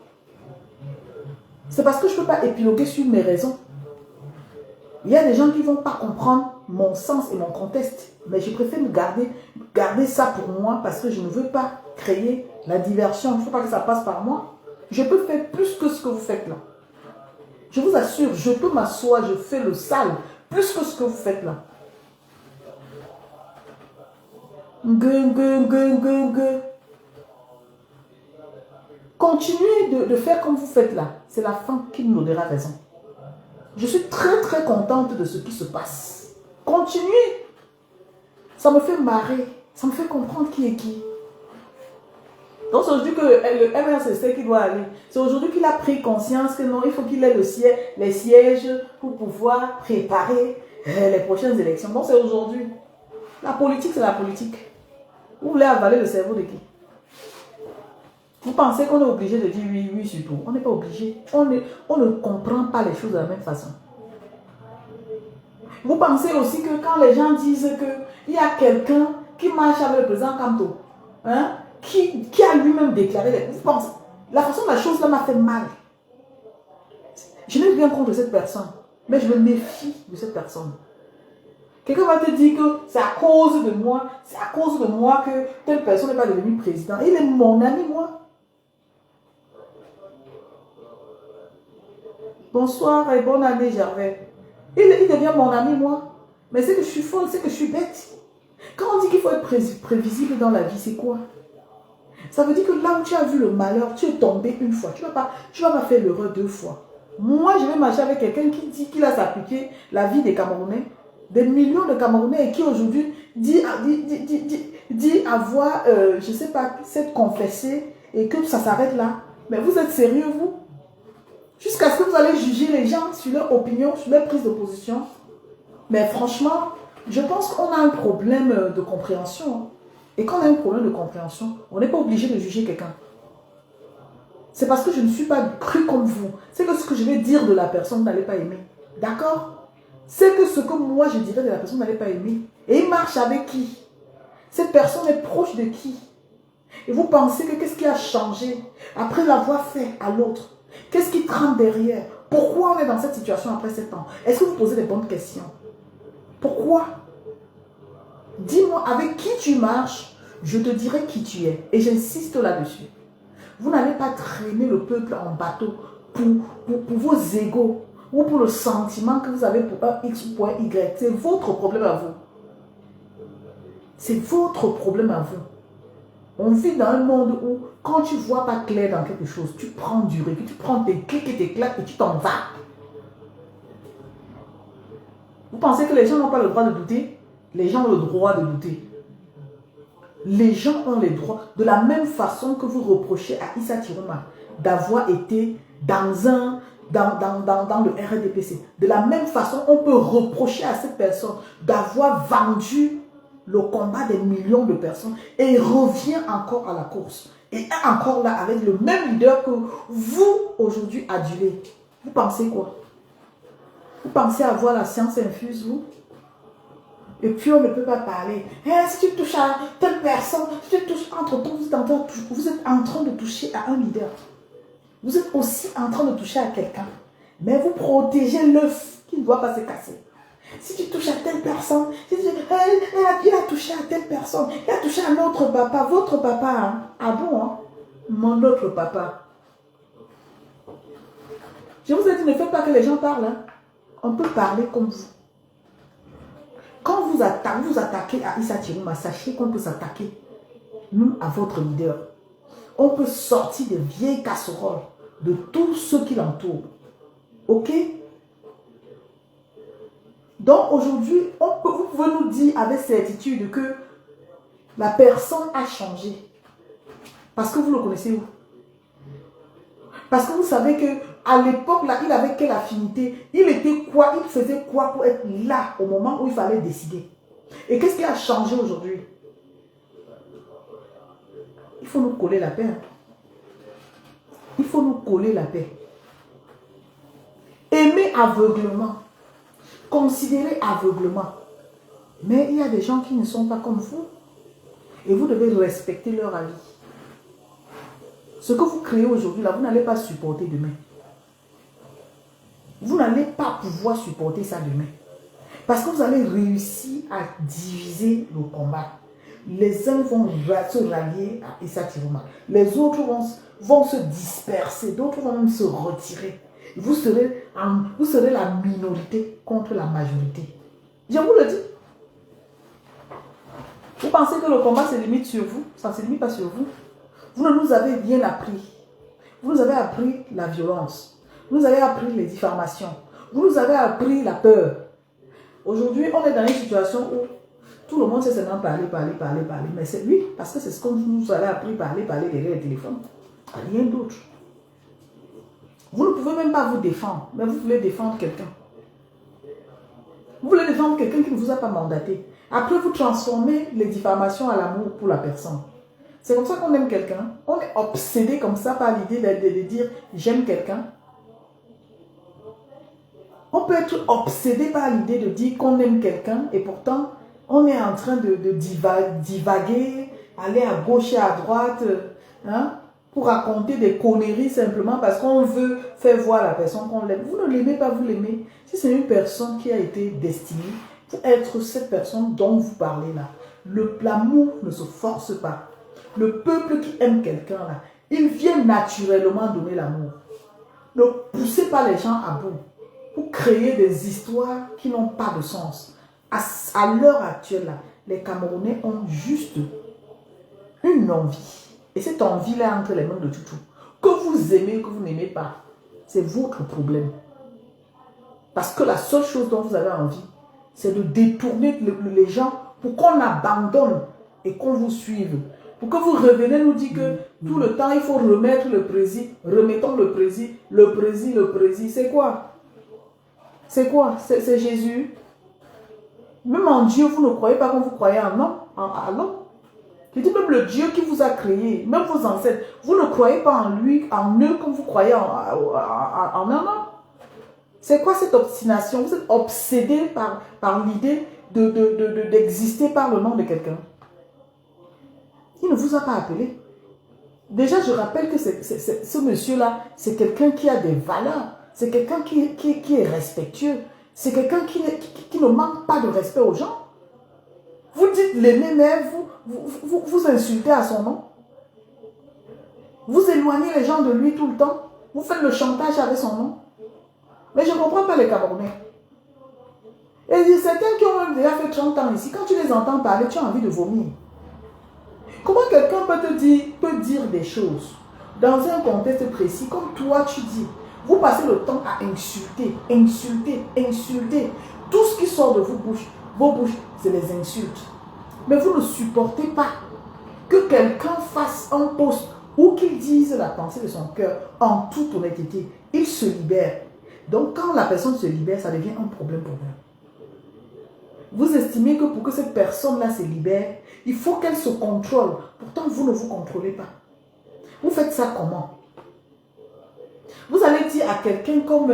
C'est parce que je ne peux pas épiloguer sur mes raisons. Il y a des gens qui ne vont pas comprendre mon sens et mon contexte. Mais je préfère me garder ça pour moi parce que je ne veux pas créer la diversion. Il ne faut pas que ça passe par moi. Je peux faire plus que ce que vous faites là. Je vous assure, je peux m'asseoir, je fais le sale plus que ce que vous faites là. Continuez de faire comme vous faites là. C'est la fin qui nous donnera raison. Je suis très très contente de ce qui se passe. Continuez. Ça me fait marrer. Ça me fait comprendre qui est qui. Donc c'est aujourd'hui que le MRCC qui doit aller. C'est aujourd'hui qu'il a pris conscience que non, il faut qu'il ait les sièges pour pouvoir préparer les prochaines élections. Donc c'est aujourd'hui. La politique, c'est la politique. Vous voulez avaler le cerveau de qui? Vous pensez qu'on est obligé de dire oui, oui sur tout? On n'est pas obligé. On ne comprend pas les choses de la même façon. Vous pensez aussi que quand les gens disent qu'il y a quelqu'un qui marche avec le président Kamto, hein, qui a lui-même déclaré, vous pensez, la façon dont la chose là m'a fait mal. Je n'ai rien contre cette personne, mais je me méfie de cette personne. Quelqu'un va te dire que c'est à cause de moi que telle personne n'est pas devenue président. Il est mon ami, moi. Bonsoir et bonne année, Gervais. Il devient mon ami, moi. Mais c'est que je suis folle, c'est que je suis bête. Quand on dit qu'il faut être prévisible dans la vie, c'est quoi? Ça veut dire que là où tu as vu le malheur, tu es tombé une fois. Tu ne vas pas faire l'erreur deux fois. Moi, je vais marcher avec quelqu'un qui dit qu'il a s'appliqué la vie des Camerounais, des millions de Camerounais, et qui aujourd'hui dit avoir, je ne sais pas, s'être confessé et que ça s'arrête là. Mais vous êtes sérieux, vous? Jusqu'à ce que vous allez juger les gens sur leur opinion, sur leur prise de position. Mais franchement, je pense qu'on a un problème de compréhension. Et quand on a un problème de compréhension, on n'est pas obligé de juger quelqu'un. C'est parce que je ne suis pas cru comme vous. C'est que ce que je vais dire de la personne, vous n'allez pas aimer. D'accord? C'est que ce que moi je dirais de la personne, vous n'allez pas aimer. Et il marche avec qui? Cette personne est proche de qui? Et vous pensez que qu'est-ce qui a changé après l'avoir fait à l'autre? Qu'est-ce qui tremble derrière? Pourquoi on est dans cette situation après 7 ans? Est-ce que vous posez les bonnes questions? Pourquoi? Dis-moi avec qui tu marches, je te dirai qui tu es. Et j'insiste là-dessus. Vous n'allez pas traîner le peuple en bateau pour vos égos ou pour le sentiment que vous avez pour un X ou pour un Y. C'est votre problème à vous. C'est votre problème à vous. On vit dans un monde où, quand tu ne vois pas clair dans quelque chose, tu prends du recul, tu prends tes clics et tes claques et tu t'en vas. Vous pensez que les gens n'ont pas le droit de douter? Les gens ont le droit de douter. Les gens ont les droits. De la même façon que vous reprochez à Issa Tiroma d'avoir été dans le RDPC. De la même façon, on peut reprocher à cette personne d'avoir vendu le combat des millions de personnes et il revient encore à la course. Et est encore là avec le même leader que vous, aujourd'hui, adulez. Vous pensez quoi? Vous pensez avoir la science infuse, vous? Et puis on ne peut pas parler. Si tu touches à telle personne, si tu touches entre-temps, vous êtes en train de toucher à un leader. Vous êtes aussi en train de toucher à quelqu'un. Mais vous protégez l'œuf qui ne doit pas se casser. Si tu touches à telle personne, si il a touché à telle personne, il a touché à l'autre papa, votre papa. Hein? Ah bon, hein? Mon autre papa. Je vous ai dit, ne faites pas que les gens parlent. Hein? On peut parler comme vous. Quand vous attaquez à Issa Tiroma, sachez qu'on peut s'attaquer, nous, à votre leader. On peut sortir des vieilles casseroles de tous ceux qui l'entourent. Ok? Donc aujourd'hui, vous pouvez nous dire avec certitude que la personne a changé. Parce que vous le connaissez où? Parce que vous savez que à l'époque là, il avait quelle affinité? Il était quoi? Il faisait quoi pour être là au moment où il fallait décider? Et qu'est-ce qui a changé aujourd'hui? Il faut nous coller la paix. Il faut nous coller la paix. Aimer aveuglement. Considérer aveuglement. Mais il y a des gens qui ne sont pas comme vous. Et vous devez respecter leur avis. Ce que vous créez aujourd'hui, là, vous n'allez pas supporter demain. Vous n'allez pas pouvoir supporter ça demain. Parce que vous allez réussir à diviser le combat. Les uns vont se rallier à Issa Tiroma. Les autres vont se disperser. D'autres vont même se retirer. Vous serez la minorité contre la majorité. Je vous le dis. Vous pensez que le combat se limite sur vous? Ça ne se limite pas sur vous. Vous ne nous avez rien appris. Vous nous avez appris la violence. Vous nous avez appris les diffamations. Vous nous avez appris la peur. Aujourd'hui, on est dans une situation où tout le monde sait seulement parler. Mais c'est lui, parce que c'est ce qu'on nous avait appris, parler derrière le téléphone. Rien d'autre. Vous ne pouvez même pas vous défendre, mais vous voulez défendre quelqu'un. Vous voulez défendre quelqu'un qui ne vous a pas mandaté. Après, vous transformez les diffamations à l'amour pour la personne. C'est comme ça qu'on aime quelqu'un. On est obsédé comme ça par l'idée de dire j'aime quelqu'un. On peut être obsédé par l'idée de dire qu'on aime quelqu'un et pourtant on est en train de divaguer, aller à gauche et à droite, hein, pour raconter des conneries simplement parce qu'on veut faire voir la personne qu'on l'aime. Vous ne l'aimez pas, vous l'aimez. Si c'est une personne qui a été destinée pour être cette personne dont vous parlez là, l'amour ne se force pas. Le peuple qui aime quelqu'un là, il vient naturellement donner l'amour. Ne poussez pas les gens à bout pour créer des histoires qui n'ont pas de sens. À l'heure actuelle là, les Camerounais ont juste une envie. Et cette envie-là est entre les mains de Toutou. Que vous aimez, que vous n'aimez pas, c'est votre problème. Parce que la seule chose dont vous avez envie, c'est de détourner les gens pour qu'on abandonne et qu'on vous suive. Pour que vous reveniez nous dire que tout le temps, il faut remettre le président. Remettons le président. C'est quoi? C'est quoi? C'est Jésus. Même en Dieu, vous ne croyez pas comme vous croyez en homme. En je dis même le Dieu qui vous a créé, même vos ancêtres, vous ne croyez pas en lui, en eux comme vous croyez en un homme. C'est quoi cette obstination? Vous êtes obsédé par l'idée d'exister par le nom de quelqu'un. Il ne vous a pas appelé. Déjà, je rappelle que ce monsieur-là, c'est quelqu'un qui a des valeurs. C'est quelqu'un qui est respectueux. C'est quelqu'un qui ne manque pas de respect aux gens. Vous dites l'aimer, mais vous insultez à son nom. Vous éloignez les gens de lui tout le temps. Vous faites le chantage avec son nom. Mais je ne comprends pas les Camerounais. Et certains qui ont même déjà fait 30 ans ici, quand tu les entends parler, tu as envie de vomir. Comment quelqu'un peut dire des choses dans un contexte précis, comme toi tu dis, vous passez le temps à insulter. Tout ce qui sort de vos bouches, c'est les insultes. Mais vous ne supportez pas que quelqu'un fasse un post ou qu'il dise la pensée de son cœur en toute honnêteté. Il se libère. Donc quand la personne se libère, ça devient un problème pour vous. Vous estimez que pour que cette personne-là se libère, il faut qu'elle se contrôle. Pourtant, vous ne vous contrôlez pas. Vous faites ça comment? Vous allez dire à quelqu'un comme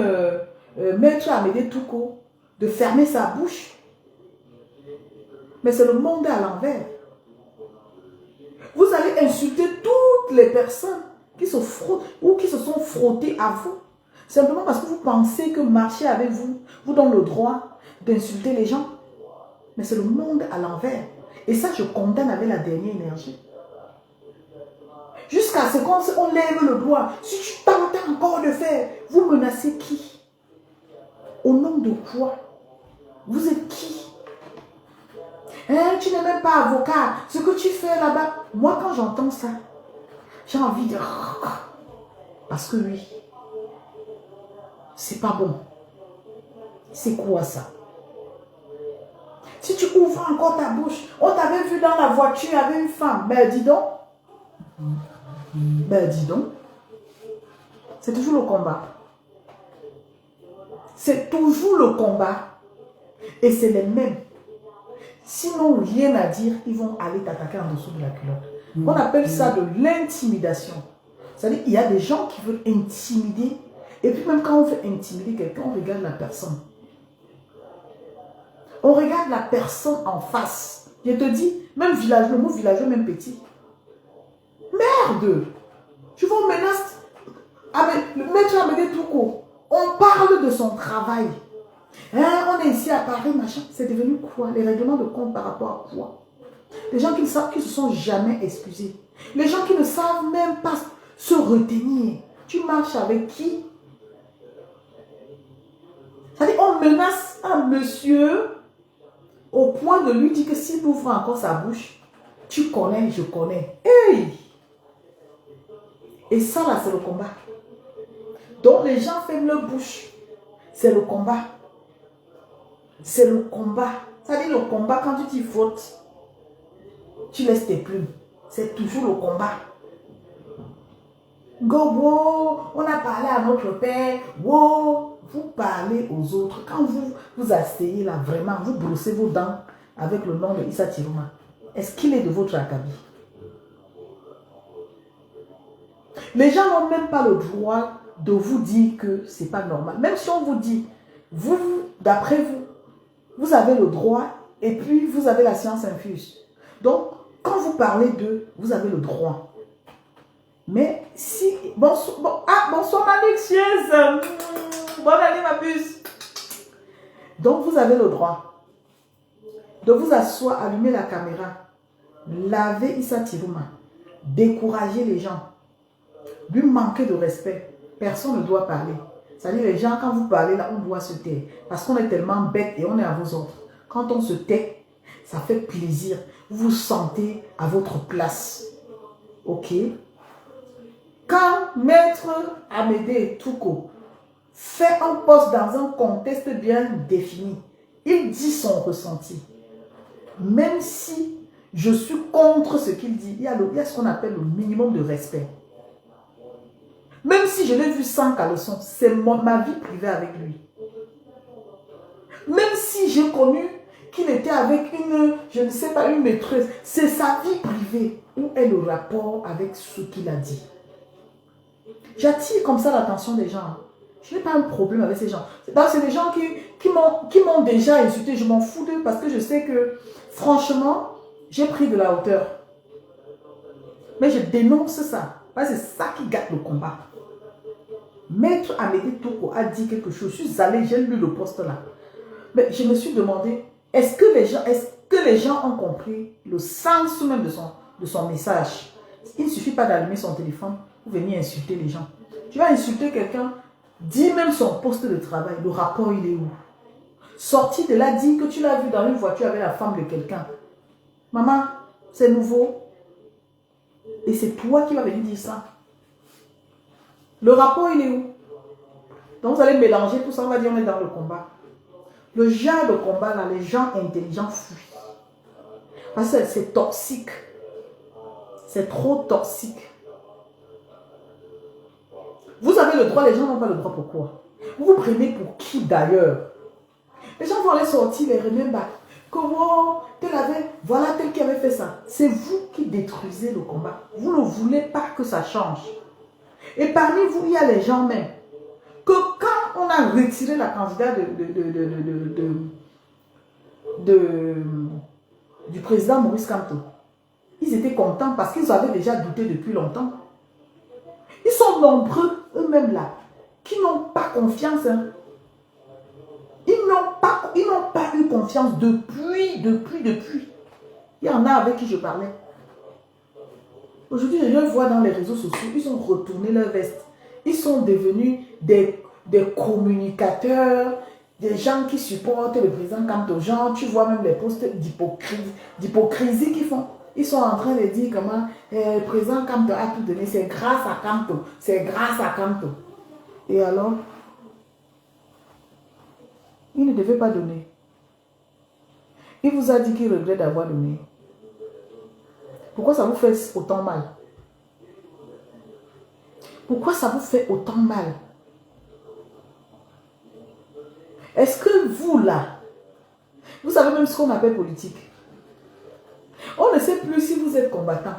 Maître Amédée Touko de fermer sa bouche. Mais c'est le monde à l'envers. Vous allez insulter toutes les personnes qui se frottent ou qui se sont frottées à vous. Simplement parce que vous pensez que marcher avec vous vous donne le droit d'insulter les gens. Mais c'est le monde à l'envers. Et ça, je condamne avec la dernière énergie. Jusqu'à ce qu'on lève le doigt. Si tu tentes encore de faire, vous menacez qui? Au nom de quoi? Vous êtes qui? Hein, tu n'es même pas avocat. Ce que tu fais là-bas, moi quand j'entends ça, j'ai envie de... Parce que oui, c'est pas bon. C'est quoi ça? Si tu ouvres encore ta bouche, on t'avait vu dans la voiture avec une femme. Ben dis donc. Ben dis donc. C'est toujours le combat. C'est toujours le combat. Et c'est les mêmes. Sinon, rien à dire, ils vont aller t'attaquer en dessous de la culotte. On appelle ça de l'intimidation. C'est-à-dire qu'il y a des gens qui veulent intimider. Et puis même quand on veut intimider quelqu'un, on regarde la personne. On regarde la personne en face. Je te dis, même village, le mot villageois, même petit. Merde! Tu vois, on menace. Le maître Amédée Touko. On parle de son travail. Hein, on est ici à Paris, machin. C'est devenu quoi? Les règlements de compte par rapport à quoi? Les gens qui ne savent, qui se sont jamais excusés. Les gens qui ne savent même pas se retenir. Tu marches avec qui? C'est-à-dire, on menace un monsieur au point de lui dire que s'il ouvre encore sa bouche, tu connais, je connais. Hey! Et ça là, c'est le combat. Donc les gens ferment leur bouche. C'est le combat. C'est le combat. C'est-à-dire le combat, quand tu t'y frottes, tu laisses tes plumes. C'est toujours le combat. Go, wow, on a parlé à notre père. Wow, vous parlez aux autres. Quand vous vous asseyez là, vraiment, vous brossez vos dents avec le nom de Issa Tiruma. Est-ce qu'il est de votre acabit? Les gens n'ont même pas le droit de vous dire que ce n'est pas normal. Même si on vous dit, vous, d'après vous, vous avez le droit et puis vous avez la science infuse. Donc, quand vous parlez d'eux, vous avez le droit. Mais si... bonsoir ma luxueuse. Bonne année ma puce. Donc, vous avez le droit de vous asseoir, allumer la caméra, laver Issa Tiruma, décourager les gens, lui manquer de respect. Personne ne doit parler. C'est-à-dire les gens, quand vous parlez là, on doit se taire. Parce qu'on est tellement bête et on est à vos ordres. Quand on se tait, ça fait plaisir. Vous vous sentez à votre place. Ok? Quand Maître Amédée Touko fait un poste dans un contexte bien défini, il dit son ressenti. Même si je suis contre ce qu'il dit, il y a ce qu'on appelle le minimum de respect. Même si je l'ai vu sans caleçon, c'est ma vie privée avec lui. Même si j'ai connu qu'il était avec une, je ne sais pas, une maîtresse, c'est sa vie privée. Où est le rapport avec ce qu'il a dit? J'attire comme ça l'attention des gens. Je n'ai pas un problème avec ces gens. C'est des gens qui m'ont déjà insulté. Je m'en fous d'eux parce que je sais que, franchement, j'ai pris de la hauteur. Mais je dénonce ça. Parce que c'est ça qui gâte le combat. Maître Amédée Touko a dit quelque chose. Je suis allée, j'ai lu le poste là. Mais je me suis demandé, est-ce que les gens ont compris le sens même de son message? Il ne suffit pas d'allumer son téléphone pour venir insulter les gens. Tu vas insulter quelqu'un, dis même son poste de travail, le rapport il est où? Sorti de là, dis que tu l'as vu dans une voiture avec la femme de quelqu'un. Maman, c'est nouveau. Et c'est toi qui vas venir dire ça. Le rapport, il est où? Donc, vous allez mélanger tout ça, on va dire on est dans le combat. Le genre de combat, là, les gens intelligents fuient. Parce que c'est toxique. C'est trop toxique. Vous avez le droit, les gens n'ont pas le droit. Pourquoi? Vous vous prenez pour qui d'ailleurs? Les gens vont aller sortir les remembers. Comment voilà tel qui avait fait ça. C'est vous qui détruisez le combat. Vous ne voulez pas que ça change. Et parmi vous, il y a les gens même que quand on a retiré la candidate du président Maurice Kamto, ils étaient contents parce qu'ils avaient déjà douté depuis longtemps. Ils sont nombreux eux-mêmes là qui n'ont pas confiance. Hein. Ils n'ont pas eu confiance depuis. Il y en a avec qui je parlais. Aujourd'hui, je les vois dans les réseaux sociaux, ils ont retourné leur veste. Ils sont devenus des communicateurs, des gens qui supportent le président Kamto. Genre, tu vois même les posts d'hypocrisie qu'ils font. Ils sont en train de dire comment le président Kamto a tout donné. C'est grâce à Kamto. C'est grâce à Kamto. Et alors, il ne devait pas donner. Il vous a dit qu'il regrette d'avoir donné. Pourquoi ça vous fait autant mal? Pourquoi ça vous fait autant mal? Est-ce que vous là, vous savez même ce qu'on appelle politique? On ne sait plus si vous êtes combattant,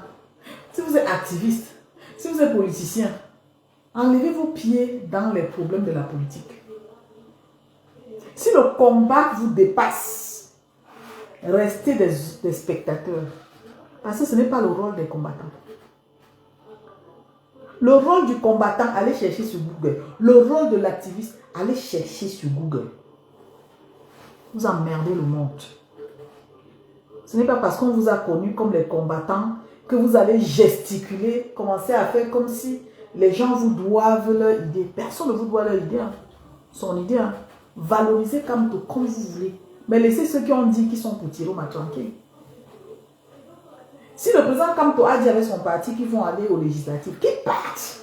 si vous êtes activiste, si vous êtes politicien. Enlevez vos pieds dans les problèmes de la politique. Si le combat vous dépasse, restez des spectateurs. Parce que ce n'est pas le rôle des combattants. Le rôle du combattant, allez chercher sur Google. Le rôle de l'activiste, allez chercher sur Google. Vous emmerdez le monde. Ce n'est pas parce qu'on vous a connu comme les combattants que vous allez gesticuler, commencer à faire comme si les gens vous doivent leur idée. Personne ne vous doit leur idée. Hein. Son idée. Hein. Valorisez Kamto comme vous voulez. Mais laissez ceux qui ont dit qu'ils sont pour Tiroma tranquille. Si le président Kamto a dit avec son parti qu'ils vont aller aux législatives, qu'ils partent.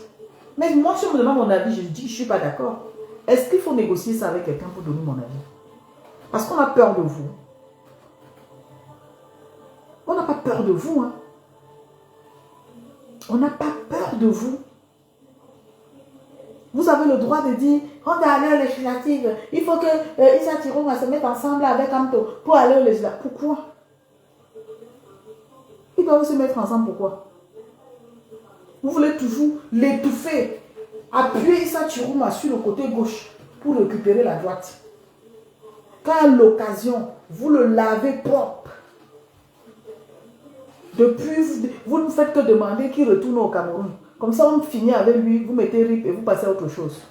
Mais moi, si on me demande mon avis, je dis que je ne suis pas d'accord. Est-ce qu'il faut négocier ça avec quelqu'un pour donner mon avis? Parce qu'on a peur de vous. On n'a pas peur de vous. Hein. On n'a pas peur de vous. Vous avez le droit de dire, on va aller aux législatives. Il faut que Issa Tiroma se mette ensemble avec Kamto pour aller aux législatives. Pourquoi? Ils doivent se mettre ensemble, pourquoi? Vous voulez toujours l'étouffer. Appuyer Issa Tiroma sur le côté gauche pour récupérer la droite. Quand l'occasion, vous le lavez propre. Depuis, vous ne faites que demander qu'il retourne au Cameroun. Comme ça, on finit avec lui, vous mettez RIP et vous passez à autre chose.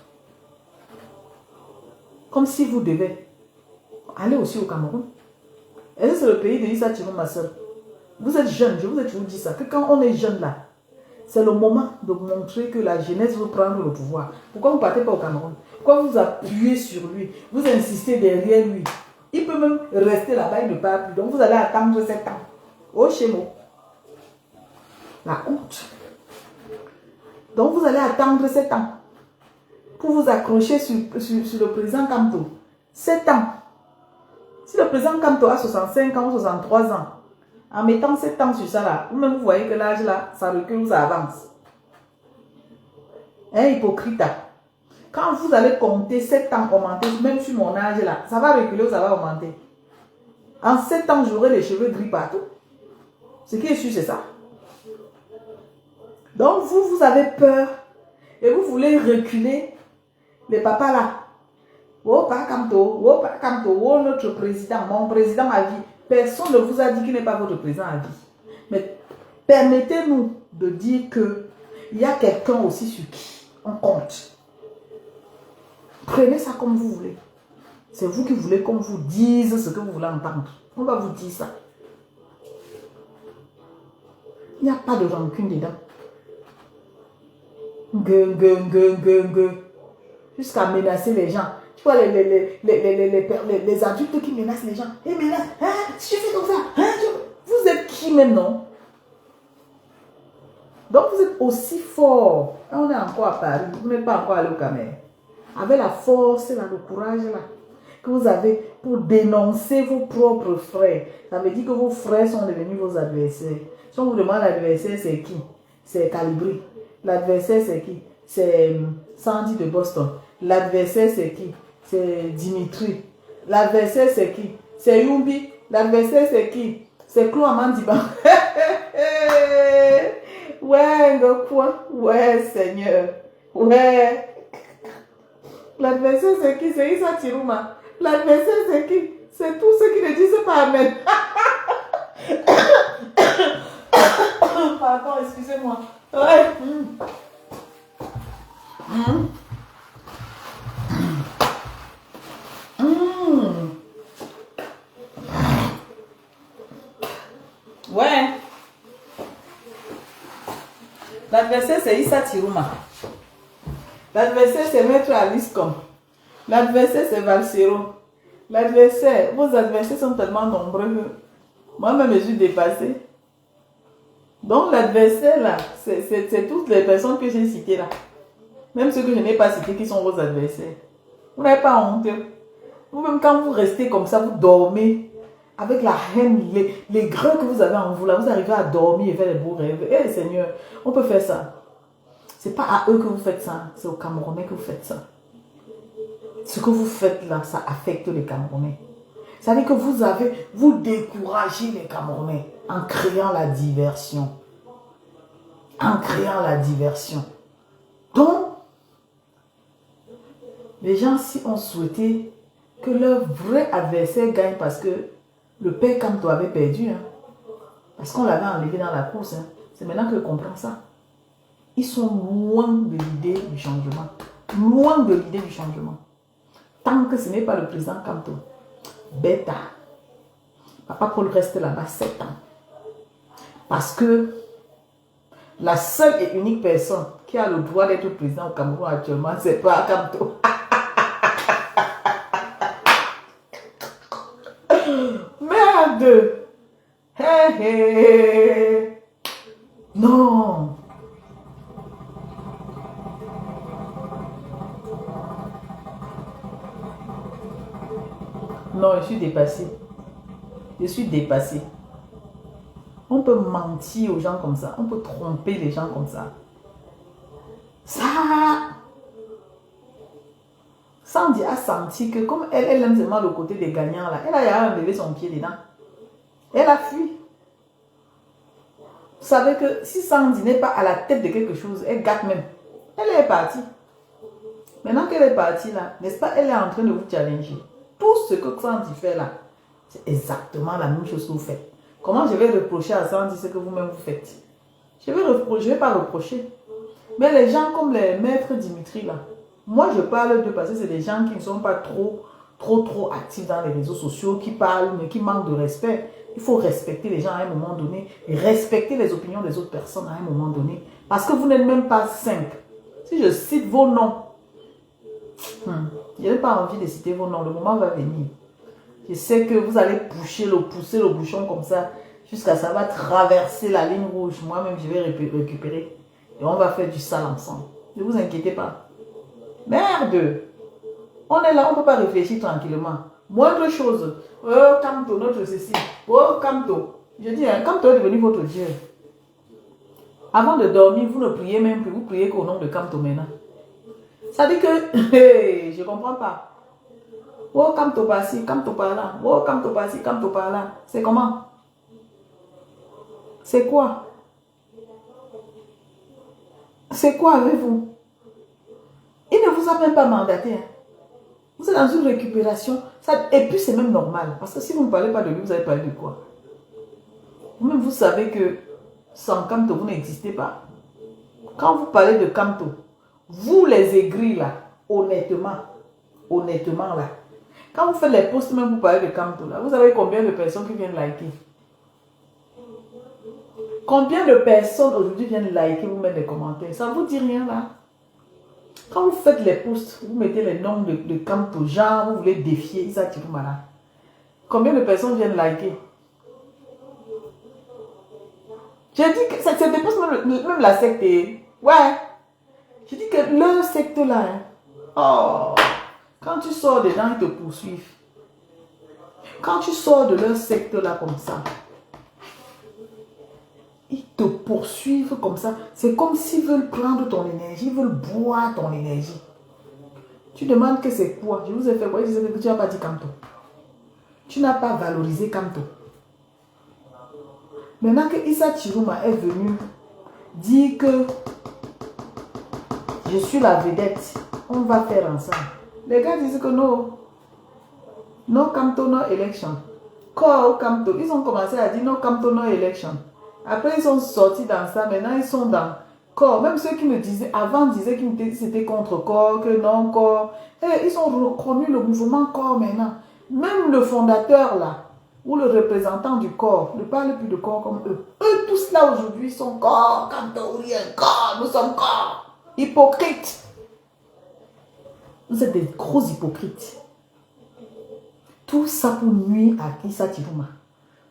Comme si vous devez aller aussi au Cameroun. Est-ce que c'est le pays de Issa Tiroma seul? Vous êtes jeune, je vous ai toujours dit ça, que quand on est jeune là, c'est le moment de montrer que la jeunesse veut prendre le pouvoir. Pourquoi vous ne partez pas au Cameroun? Pourquoi vous appuyez sur lui? Vous insistez derrière lui. Il peut même rester là-bas, il ne part plus. Donc vous allez attendre 7 ans. Au schéma. La honte. Donc vous allez attendre 7 ans pour vous accrocher sur le président Kamto. 7 ans. Si le président Kamto a 65 ans ou 63 ans, en mettant 7 ans sur ça là, vous-même vous voyez que l'âge là, ça recule ou ça avance. Hein, hypocrite. Quand vous allez compter 7 ans augmenter, même sur mon âge là, ça va reculer ou ça va augmenter. En 7 ans, j'aurai les cheveux gris partout. Ce qui est sûr, c'est ça. Donc, vous avez peur et vous voulez reculer les papas là. Oh, pas Kamto, oh, notre président, mon président à vie. Personne ne vous a dit qu'il n'est pas votre président à vie. Mais permettez-nous de dire qu'il y a quelqu'un aussi sur qui on compte. Prenez ça comme vous voulez. C'est vous qui voulez qu'on vous dise ce que vous voulez entendre. On va vous dire ça. Il n'y a pas de rancune dedans. Jusqu'à menacer les gens. Tu vois les adultes qui menacent les gens. Ils menacent. Hein, si tu fais comme ça. Hein, vous êtes qui maintenant? Donc vous êtes aussi fort. On est encore à Paris. Vous n'êtes pas encore allé au Cameroun. Avec la force, là, le courage là, que vous avez pour dénoncer vos propres frères. Ça veut dire que vos frères sont devenus vos adversaires. Si on vous demande l'adversaire, c'est qui? C'est Calibri. L'adversaire, c'est qui? C'est Sandy de Boston. L'adversaire, c'est qui? C'est Dimitri. L'adversaire, c'est qui? C'est Yumbi. L'adversaire, c'est qui? C'est Claude Amandiba. Ouais, le quoi? Ouais, Seigneur. Ouais. L'adversaire, c'est qui? C'est Issa Tiroma. L'adversaire, c'est qui? C'est tous ceux qui ne disent pas Amen. Pardon, excusez-moi. Ouais. Ouais. L'adversaire, c'est Issa Tiroma. L'adversaire, c'est Maître Aliscom. L'adversaire, c'est Valsero. L'adversaire, vos adversaires sont tellement nombreux. Moi-même, je suis dépassée. Donc, l'adversaire, là, c'est toutes les personnes que j'ai citées là. Même ceux que je n'ai pas cités qui sont vos adversaires. Vous n'avez pas honte. Vous-même, quand vous restez comme ça, vous dormez avec la haine, les grains que vous avez en vous là, vous arrivez à dormir et faire des beaux rêves. Eh Seigneur, on peut faire ça. C'est pas à eux que vous faites ça, c'est aux Camerounais que vous faites ça. Ce que vous faites là, ça affecte les Camerounais. Ça veut dire que vous découragez les Camerounais en créant la diversion. En créant la diversion. Donc, les gens, si ont souhaité que leur vrai adversaire gagne parce que le père Kamto avait perdu, hein, parce qu'on l'avait enlevé dans la course, hein, c'est maintenant que je comprends ça. Ils sont loin de l'idée du changement. Loin de l'idée du changement. Tant que ce n'est pas le président Kamto. Bêta. Papa Paul reste là-bas 7 ans. Parce que la seule et unique personne qui a le droit d'être président au Cameroun actuellement, c'est pas Kamto. Merde! Hé hé! Non! Non, je suis dépassée. Je suis dépassée. On peut mentir aux gens comme ça. On peut tromper les gens comme ça. Ça... Sandy a senti que comme elle aime seulement le côté des gagnants là, elle a enlevé son pied dedans. Elle a fui. Vous savez que si Sandy n'est pas à la tête de quelque chose, elle gâte même. Elle est partie. Maintenant qu'elle est partie là, n'est-ce pas, elle est en train de vous challenger. Tout ce que Sandy fait là, c'est exactement la même chose que vous faites. Comment je vais reprocher à Sandy ce que vous-même vous faites? Je vais pas reprocher. Mais les gens comme les maîtres Dimitri là, moi je parle d'eux parce que c'est des gens qui ne sont pas trop actifs dans les réseaux sociaux, qui parlent mais qui manquent de respect. Il faut respecter les gens à un moment donné, et respecter les opinions des autres personnes à un moment donné. Parce que vous n'êtes même pas 5. Si je cite vos noms, je n'ai pas envie de citer vos noms, le moment va venir. Je sais que vous allez pousser le bouchon comme ça, jusqu'à ça va traverser la ligne rouge. Moi-même, je vais récupérer. Et on va faire du sale ensemble. Ne vous inquiétez pas. Merde! On est là, on ne peut pas réfléchir tranquillement. Moindre chose. Oh, Kamto, notre ceci. Oh, Kamto. Je dis, hein, Kamto est devenu votre Dieu. Avant de dormir, vous ne priez même plus. Vous priez qu'au nom de Kamto maintenant. Ça dit que, hey, je ne comprends pas. Oh, Kamto par-ci, Kamto par-là. Oh, Kamto par-ci, Kamto par-là. C'est comment? C'est quoi? C'est quoi avec vous? Il ne vous a même pas mandaté. Hein. Vous êtes dans une récupération. Et puis c'est même normal. Parce que si vous ne parlez pas de lui, vous allez parler de quoi? Vous-même, vous savez que sans Kamto, vous n'existez pas. Quand vous parlez de Kamto, vous les aigris là, honnêtement là, quand vous faites les posts même vous parlez de Kamto là, vous savez combien de personnes qui viennent liker? Combien de personnes aujourd'hui viennent liker, vous mettre des commentaires? Ça ne vous dit rien là? Quand vous faites les posts, vous mettez les noms de Kamto, genre vous voulez défier Issa Chiruma là. Combien de personnes viennent liker? J'ai dit que c'est des posts, même la secte. Ouais. J'ai dit que leur secte là, hein, oh, quand tu sors dedans, ils te poursuivent. Quand tu sors de leur secte là comme ça, ils te poursuivent comme ça. C'est comme s'ils veulent prendre ton énergie, ils veulent boire ton énergie. Tu demandes que c'est quoi? Je vous ai fait quoi? Je disais que tu n'as pas dit Kamto. Tu n'as pas valorisé Kamto. Maintenant que Issa Chiruma est venu dire que je suis la vedette, on va faire ensemble. Les gars disent que non. No Kamto, no election. Call Kamto. Ils ont commencé à dire no Kamto, no election. Après, ils sont sortis dans ça. Maintenant, ils sont dans corps. Même ceux qui me disaient, avant disaient qu'ils étaient contre corps, que non corps. Et ils ont reconnu le mouvement corps maintenant. Même le fondateur là, ou le représentant du corps, ne parle plus de corps comme eux. Eux tous là aujourd'hui sont corps, Kamto, rien, corps, nous sommes corps. Hypocrites. Vous êtes des gros hypocrites. Tout ça pour nuire à Issa Chiruma.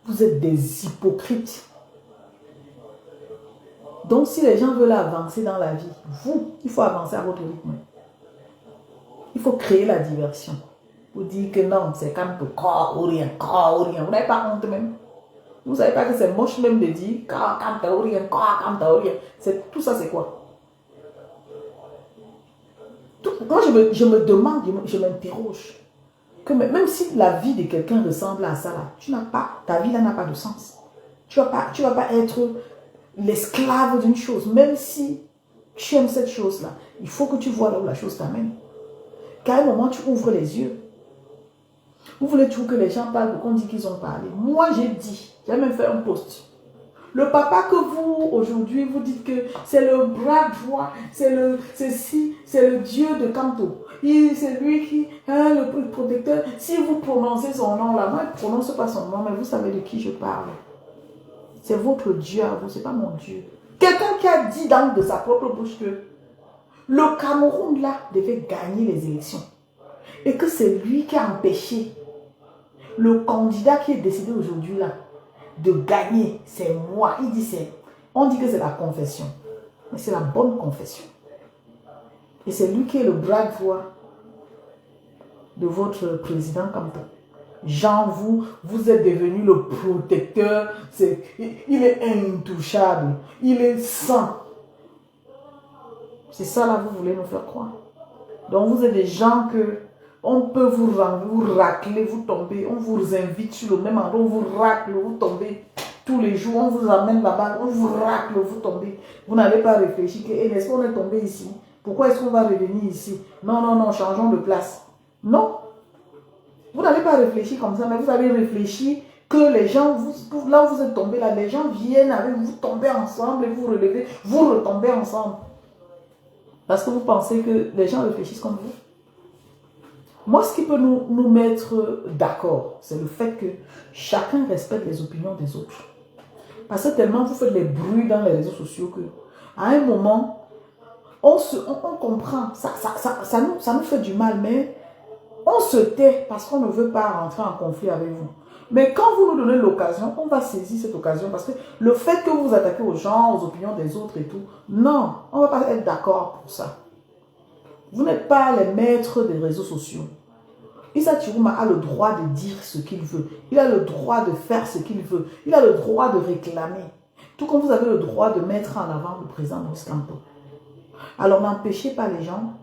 Vous êtes des hypocrites. Donc, si les gens veulent avancer dans la vie, il faut avancer à votre rythme. Il faut créer la diversion. Vous dire que non, c'est Kamto, corps ou rien, corps ou rien. Vous n'avez pas honte même. Vous ne savez pas que c'est moche même de dire Kamto ou rien, corps, Kamto ou rien. Tout ça, c'est quoi? Moi, je me demande, je m'interroge. Que même si la vie de quelqu'un ressemble à ça, là, ta vie là n'a pas de sens. Tu ne vas pas être l'esclave d'une chose. Même si tu aimes cette chose-là, il faut que tu vois là où la chose t'amène. Qu'à un moment, tu ouvres les yeux. Vous voulez toujours que les gens parlent, qu'on dit qu'ils ont parlé. Moi, j'ai même fait un post. Le papa que vous, aujourd'hui, vous dites que c'est le bras droit, c'est le Dieu de Kanto. C'est lui qui est le protecteur. Si vous prononcez son nom là, moi je ne prononce pas son nom, mais vous savez de qui je parle. C'est votre Dieu à vous, ce n'est pas mon Dieu. Quelqu'un qui a dit de sa propre bouche que le Cameroun là devait gagner les élections. Et que c'est lui qui a empêché le candidat qui est décidé aujourd'hui là de gagner, c'est moi. On dit que c'est la confession. Mais c'est la bonne confession. Et c'est lui qui est le bras droit de votre président Kamto. Jean, vous êtes devenu le protecteur. Il est intouchable. Il est saint. C'est ça là, vous voulez nous faire croire. Donc vous êtes des gens que on peut vous racler, vous tombez. On vous invite sur le même endroit, on vous racle, vous tombez. Tous les jours, on vous amène là-bas, on vous racle, vous tombez. Vous n'avez pas réfléchi que, est-ce qu'on est tombé ici? Pourquoi est-ce qu'on va revenir ici? Non, non, non, changeons de place. Non. Vous n'avez pas réfléchi comme ça, mais vous avez réfléchi que les gens, là où vous êtes tombé, là, les gens viennent avec vous, tomber ensemble et vous relevez, vous retombez ensemble. Parce que vous pensez que les gens réfléchissent comme vous. Moi, ce qui peut nous mettre d'accord, c'est le fait que chacun respecte les opinions des autres. Parce que tellement vous faites les bruits dans les réseaux sociaux que, à un moment, on comprend. Ça nous fait du mal, mais on se tait parce qu'on ne veut pas rentrer en conflit avec vous. Mais quand vous nous donnez l'occasion, on va saisir cette occasion parce que le fait que vous vous attaquez aux gens, aux opinions des autres et tout, non, on ne va pas être d'accord pour ça. Vous n'êtes pas les maîtres des réseaux sociaux. Issa Chiruma a le droit de dire ce qu'il veut. Il a le droit de faire ce qu'il veut. Il a le droit de réclamer. Tout comme vous avez le droit de mettre en avant le président Maurice Kamto. Alors n'empêchez pas les gens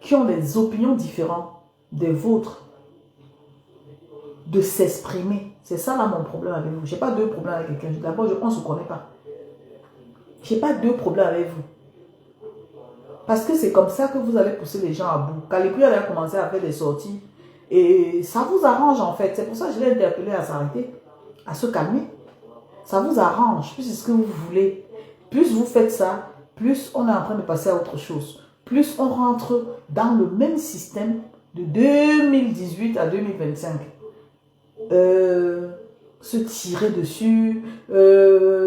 qui ont des opinions différentes des vôtres de s'exprimer. C'est ça là mon problème avec vous. Je n'ai pas deux problèmes avec quelqu'un. D'abord, on ne se connaît pas. Je n'ai pas deux problèmes avec vous. Parce que c'est comme ça que vous allez pousser les gens à bout. Calipri a commencé à faire des sorties. Et ça vous arrange en fait. C'est pour ça que je l'ai interpellé à s'arrêter, à se calmer. Ça vous arrange, plus c'est ce que vous voulez. Plus vous faites ça, plus on est en train de passer à autre chose. Plus on rentre dans le même système de 2018 à 2025. Se tirer dessus,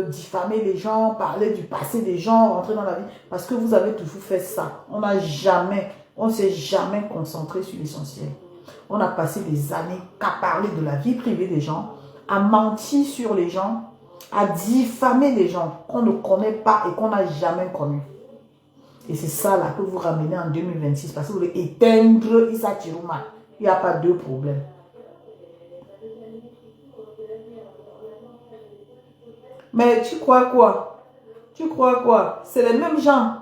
diffamer les gens, parler du passé des gens, rentrer dans la vie. Parce que vous avez toujours fait ça. On ne s'est jamais concentré sur l'essentiel. On a passé des années qu'à parler de la vie privée des gens, à mentir sur les gens, à diffamer les gens qu'on ne connaît pas et qu'on n'a jamais connus. Et c'est ça là que vous ramenez en 2026 parce que vous voulez éteindre Issa Chiruma. Il n'y a pas de problème. Mais tu crois quoi? Tu crois quoi? C'est les mêmes gens.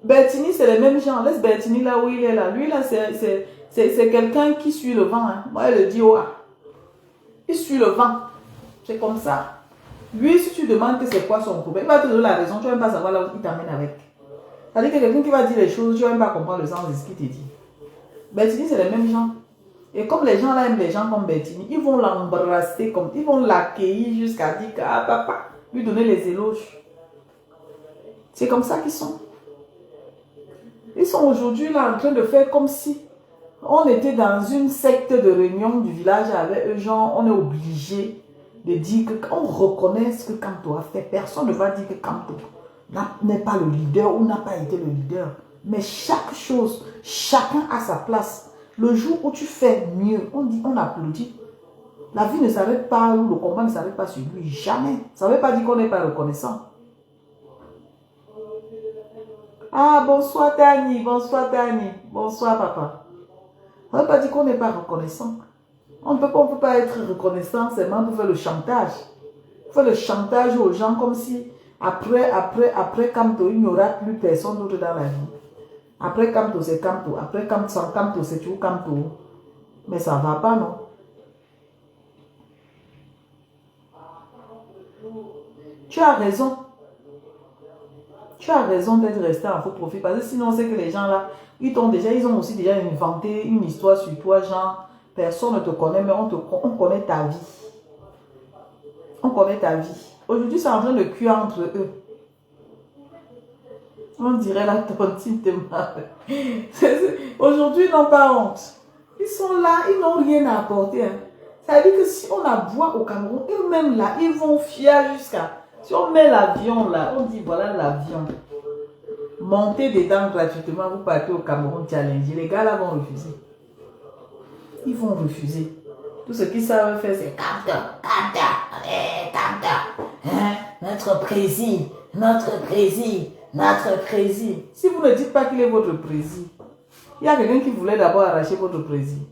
Bertini, c'est les mêmes gens. Laisse Bertini là où il est là. Lui là, c'est quelqu'un qui suit le vent. Hein. Moi, elle le dit, ouais. Il suit le vent. C'est comme ça. Lui, si tu demandes que c'est quoi son problème, il va te donner la raison. Tu ne vas même pas savoir là où il t'amène avec. C'est-à-dire que quelqu'un qui va dire les choses, tu ne vas même pas comprendre le sens de ce qu'il te dit. Bertini, c'est les mêmes gens. Et comme les gens là aiment les gens comme Bertini, ils vont l'embrasser, ils vont l'accueillir jusqu'à dire que, ah papa, lui donner les éloges. C'est comme ça qu'ils sont. Ils sont aujourd'hui là en train de faire comme si on était dans une secte de réunion du village avec eux, genre on est obligé de dire qu'on reconnaît ce que Kamto a fait. Personne ne va dire que Kamto n'est pas le leader ou n'a pas été le leader. Mais chaque chose, chacun a sa place. Le jour où tu fais mieux, on dit, on applaudit. La vie ne s'arrête pas, ou le combat ne s'arrête pas sur lui. Jamais. Ça ne veut pas dire qu'on n'est pas reconnaissant. Ah, bonsoir Tani, bonsoir Tani, bonsoir papa. Ça ne veut pas dire qu'on n'est pas reconnaissant. On ne peut pas être reconnaissant seulement pour faire le chantage. Faire le chantage aux gens comme si après Kamto, il n'y aura plus personne d'autre dans la vie. Après Camto, c'est Camto. Après Camto, c'est tout Camto. Mais ça ne va pas, non? Tu as raison. Tu as raison d'être resté en faux profil. Parce que sinon, c'est que les gens là, ils ont aussi déjà inventé une histoire sur toi, genre, personne ne te connaît, mais on connaît ta vie. On connaît ta vie. Aujourd'hui, c'est en train de cuire entre eux. On dirait la tontine de Marie. Aujourd'hui, ils n'ont pas honte. Ils sont là, ils n'ont rien à apporter. Hein. Ça veut dire que si on aboie au Cameroun, eux-mêmes là, ils vont fier jusqu'à... Si on met l'avion là, on dit voilà l'avion. Montez dedans gratuitement, vous partez au Cameroun challenge. Les gars là vont refuser. Ils vont refuser. Tout ce qu'ils savent faire, c'est Camto. Hein? Notre président. Si vous ne dites pas qu'il est votre président, il y a quelqu'un qui voulait d'abord arracher votre président.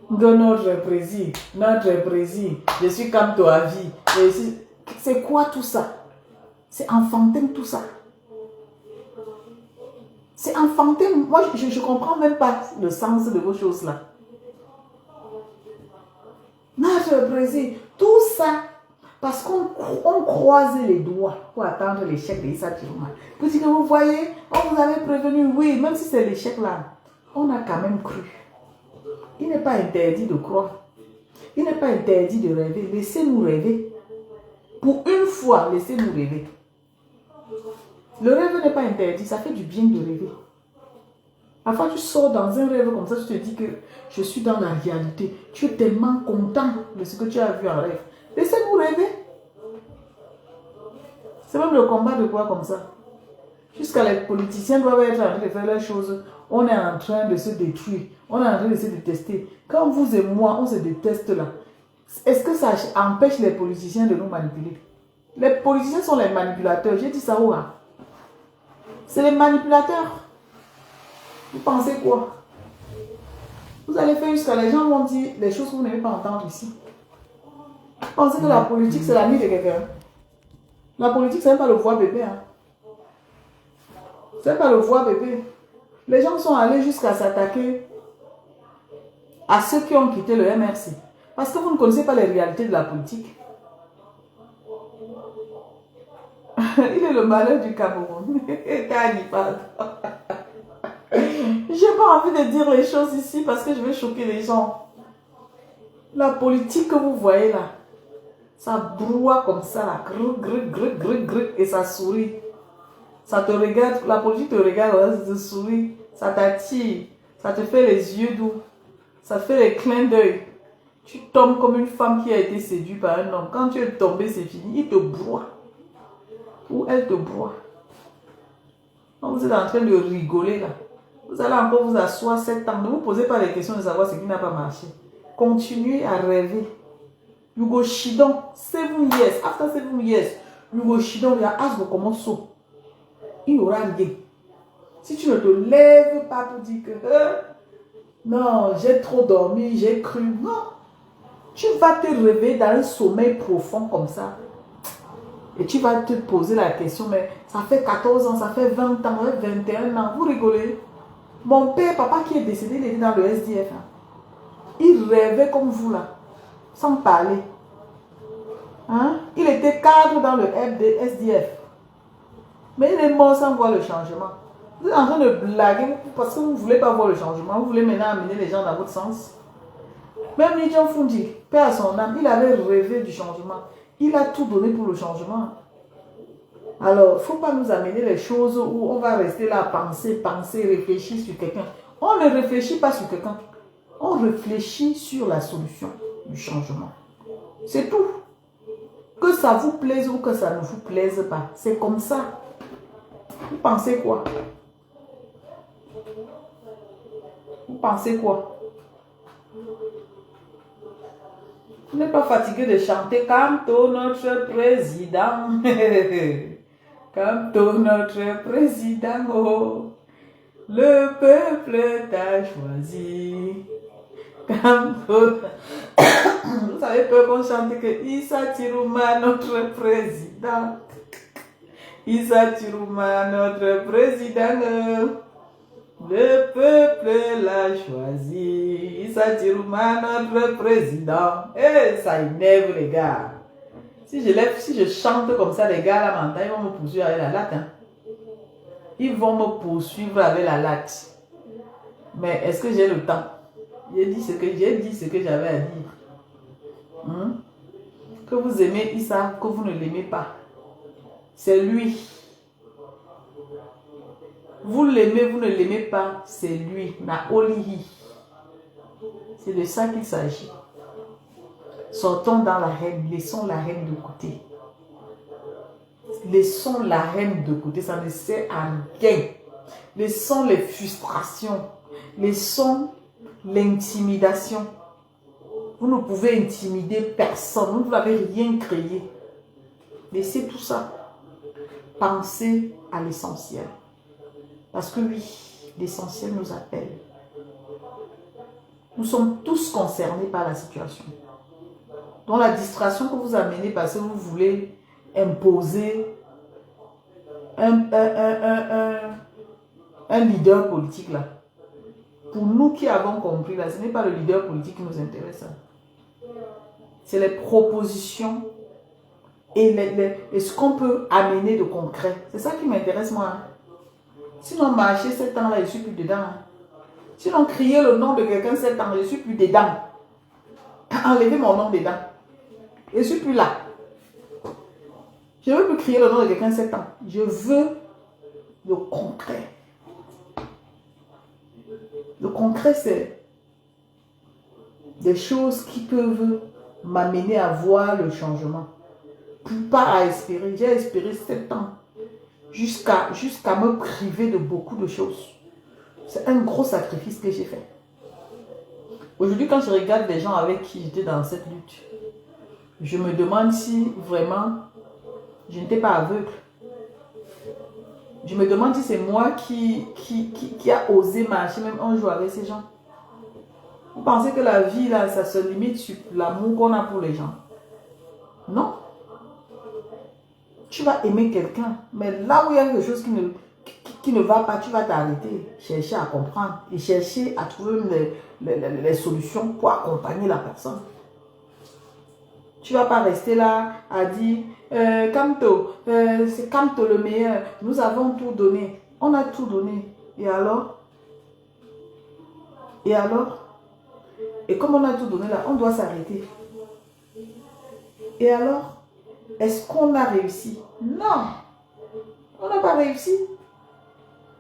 De notre président, je suis Camto à vie. C'est quoi tout ça? C'est enfantin tout ça. C'est enfantin. Moi, je ne comprends même pas le sens de vos choses là. Notre président, tout ça, parce qu'on croise les doigts pour attendre l'échec d'Issa Tirouma. Pour dire que vous voyez, on vous avait prévenu, oui, même si c'est l'échec là, on a quand même cru. Il n'est pas interdit de croire. Il n'est pas interdit de rêver. Laissez-nous rêver. Pour une fois, laissez-nous rêver. Le rêve n'est pas interdit, ça fait du bien de rêver. Parfois, tu sors dans un rêve comme ça, tu te dis que je suis dans la réalité. Tu es tellement content de ce que tu as vu en rêve. Laissez-nous rêver. C'est même le combat de quoi comme ça. Jusqu'à les politiciens doivent être en train de faire les choses. On est en train de se détruire. On est en train de se détester. Quand vous et moi, on se déteste là, est-ce que ça empêche les politiciens de nous manipuler? Les politiciens sont les manipulateurs. J'ai dit ça où? Hein? C'est les manipulateurs. Vous pensez quoi? Vous allez faire jusqu'à les gens vont dire les choses que vous n'aimez pas entendre ici. Vous pensez que la politique, c'est l'ami de quelqu'un? La politique, c'est même pas le voix bébé. Hein? C'est pas le voix bébé. Les gens sont allés jusqu'à s'attaquer à ceux qui ont quitté le MRC. Parce que vous ne connaissez pas les réalités de la politique. Il est le malheur du Cameroun. J'ai pas envie de dire les choses ici parce que je vais choquer les gens. La politique que vous voyez là, ça broie comme ça là, et ça sourit. Ça te regarde, la politique te regarde, ça te sourit, ça t'attire, ça te fait les yeux doux, ça fait les clins d'œil. Tu tombes comme une femme qui a été séduite par un homme. Quand tu es tombé, c'est fini, il te broie. Ou elle te broie. Donc vous êtes en train de rigoler là. Vous allez encore vous asseoir 7 ans. Ne vous posez pas les questions de savoir ce qui n'a pas marché. Continuez à rêver. You go shidon 7 years. After 7 years, you go shidon. You ask comment so. Il y aura rien. Si tu ne te lèves pas pour dire que non, j'ai trop dormi, j'ai cru. Non. Tu vas te réveiller dans un sommeil profond comme ça. Et tu vas te poser la question, mais ça fait 14 ans, ça fait 20 ans, 21 ans. Vous rigolez? Mon père, papa qui est décédé, il était dans le SDF. Hein. Il rêvait comme vous là, sans parler. Hein? Il était cadre dans le SDF. Mais il est mort sans voir le changement. Vous êtes en train de blaguer parce que vous ne voulez pas voir le changement. Vous voulez maintenant amener les gens dans votre sens. Même Nidjan Fundi, père à son âme, il avait rêvé du changement. Il a tout donné pour le changement. Alors, il ne faut pas nous amener les choses où on va rester là à penser, réfléchir sur quelqu'un. On ne réfléchit pas sur quelqu'un. On réfléchit sur la solution du changement. C'est tout. Que ça vous plaise ou que ça ne vous plaise pas. C'est comme ça. Vous pensez quoi? Vous pensez quoi? Vous n'êtes pas fatigué de chanter Camto notre président. Camto notre président. Oh. Le peuple t'a choisi. Camto. Vous savez pas qu'on chante que Issa Tirouma notre président. Issa Tirouma notre président. Le peuple l'a choisi. Issa Tirouma, notre président. Eh, ça énerve les gars. Si je chante comme ça, les gars là, maintenant, ils vont me poursuivre avec la latte. Hein. Ils vont me poursuivre avec la latte. Mais est-ce que j'ai le temps? J'ai dit ce que j'avais à dire. Que vous aimez Issa, que vous ne l'aimez pas. C'est lui. Vous l'aimez, vous ne l'aimez pas, c'est lui. Naolihi. C'est de ça qu'il s'agit. Sortons dans la haine, laissons la haine de côté. Laissons la haine de côté, ça ne sert à rien. Laissons les frustrations, laissons l'intimidation. Vous ne pouvez intimider personne, vous n'avez rien créé. Laissez tout ça. Pensez à l'essentiel. Parce que oui, l'essentiel nous appelle. Nous sommes tous concernés par la situation. Donc la distraction que vous amenez parce que vous voulez imposer un leader politique là. Pour nous qui avons compris là, ce n'est pas le leader politique qui nous intéresse. C'est les propositions et ce qu'on peut amener de concret. C'est ça qui m'intéresse moi. Sinon marcher 7 ans là, je ne suis plus dedans. Sinon crier le nom de quelqu'un 7 ans, je ne suis plus dedans. Enlever mon nom dedans. Je ne suis plus là. Je ne veux plus crier le nom de quelqu'un 7 ans. Je veux le concret. Le concret, c'est des choses qui peuvent m'amener à voir le changement. Pas à espérer. J'ai espéré 7 ans. Jusqu'à me priver de beaucoup de choses. C'est un gros sacrifice que j'ai fait. Aujourd'hui, quand je regarde les gens avec qui j'étais dans cette lutte, je me demande si vraiment je n'étais pas aveugle. Je me demande si c'est moi qui a osé marcher même un jour avec ces gens. Vous pensez que la vie, là, ça se limite sur l'amour qu'on a pour les gens? Non. Tu vas aimer quelqu'un, mais là où il y a quelque chose qui ne va pas, tu vas t'arrêter, chercher à comprendre et chercher à trouver les solutions pour accompagner la personne. Tu ne vas pas rester là à dire Kamto, c'est Kamto le meilleur, nous avons tout donné. On a tout donné. Et alors? Et alors? Et comme on a tout donné là, on doit s'arrêter. Et alors? Est-ce qu'on a réussi? Non. On n'a pas réussi.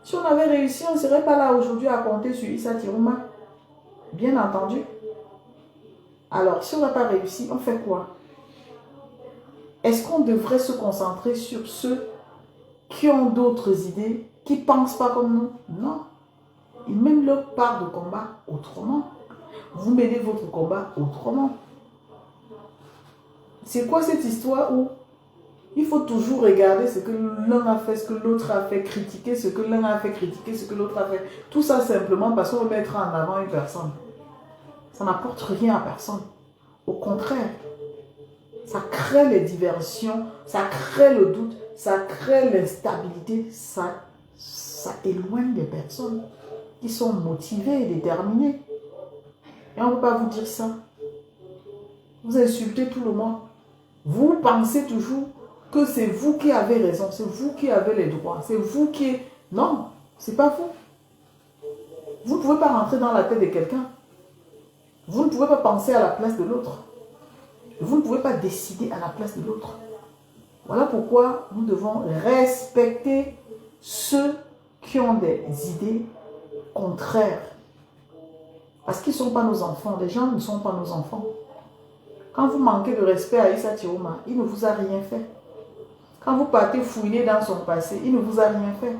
Si on avait réussi, on ne serait pas là aujourd'hui à compter sur Issa Tirouma. Bien entendu. Alors, si on n'a pas réussi, on fait quoi? Est-ce qu'on devrait se concentrer sur ceux qui ont d'autres idées, qui ne pensent pas comme nous? Non. Ils mènent leur part de combat autrement. Vous menez votre combat autrement. C'est quoi cette histoire où il faut toujours regarder ce que l'un a fait, ce que l'autre a fait, critiquer ce que l'un a fait, critiquer ce que l'autre a fait. Tout ça simplement parce qu'on veut mettre en avant une personne. Ça n'apporte rien à personne. Au contraire, ça crée les diversions, ça crée le doute, ça crée l'instabilité, ça éloigne les personnes qui sont motivées et déterminées. Et on ne peut pas vous dire ça. Vous insultez tout le monde. Vous pensez toujours que c'est vous qui avez raison, c'est vous qui avez les droits, c'est vous qui... Non, c'est pas vous. Vous ne pouvez pas rentrer dans la tête de quelqu'un. Vous ne pouvez pas penser à la place de l'autre. Vous ne pouvez pas décider à la place de l'autre. Voilà pourquoi nous devons respecter ceux qui ont des idées contraires. Parce qu'ils ne sont pas nos enfants. Les gens ne sont pas nos enfants. Quand vous manquez de respect à Issa Tirouma, il ne vous a rien fait. Quand vous partez fouiner dans son passé, il ne vous a rien fait.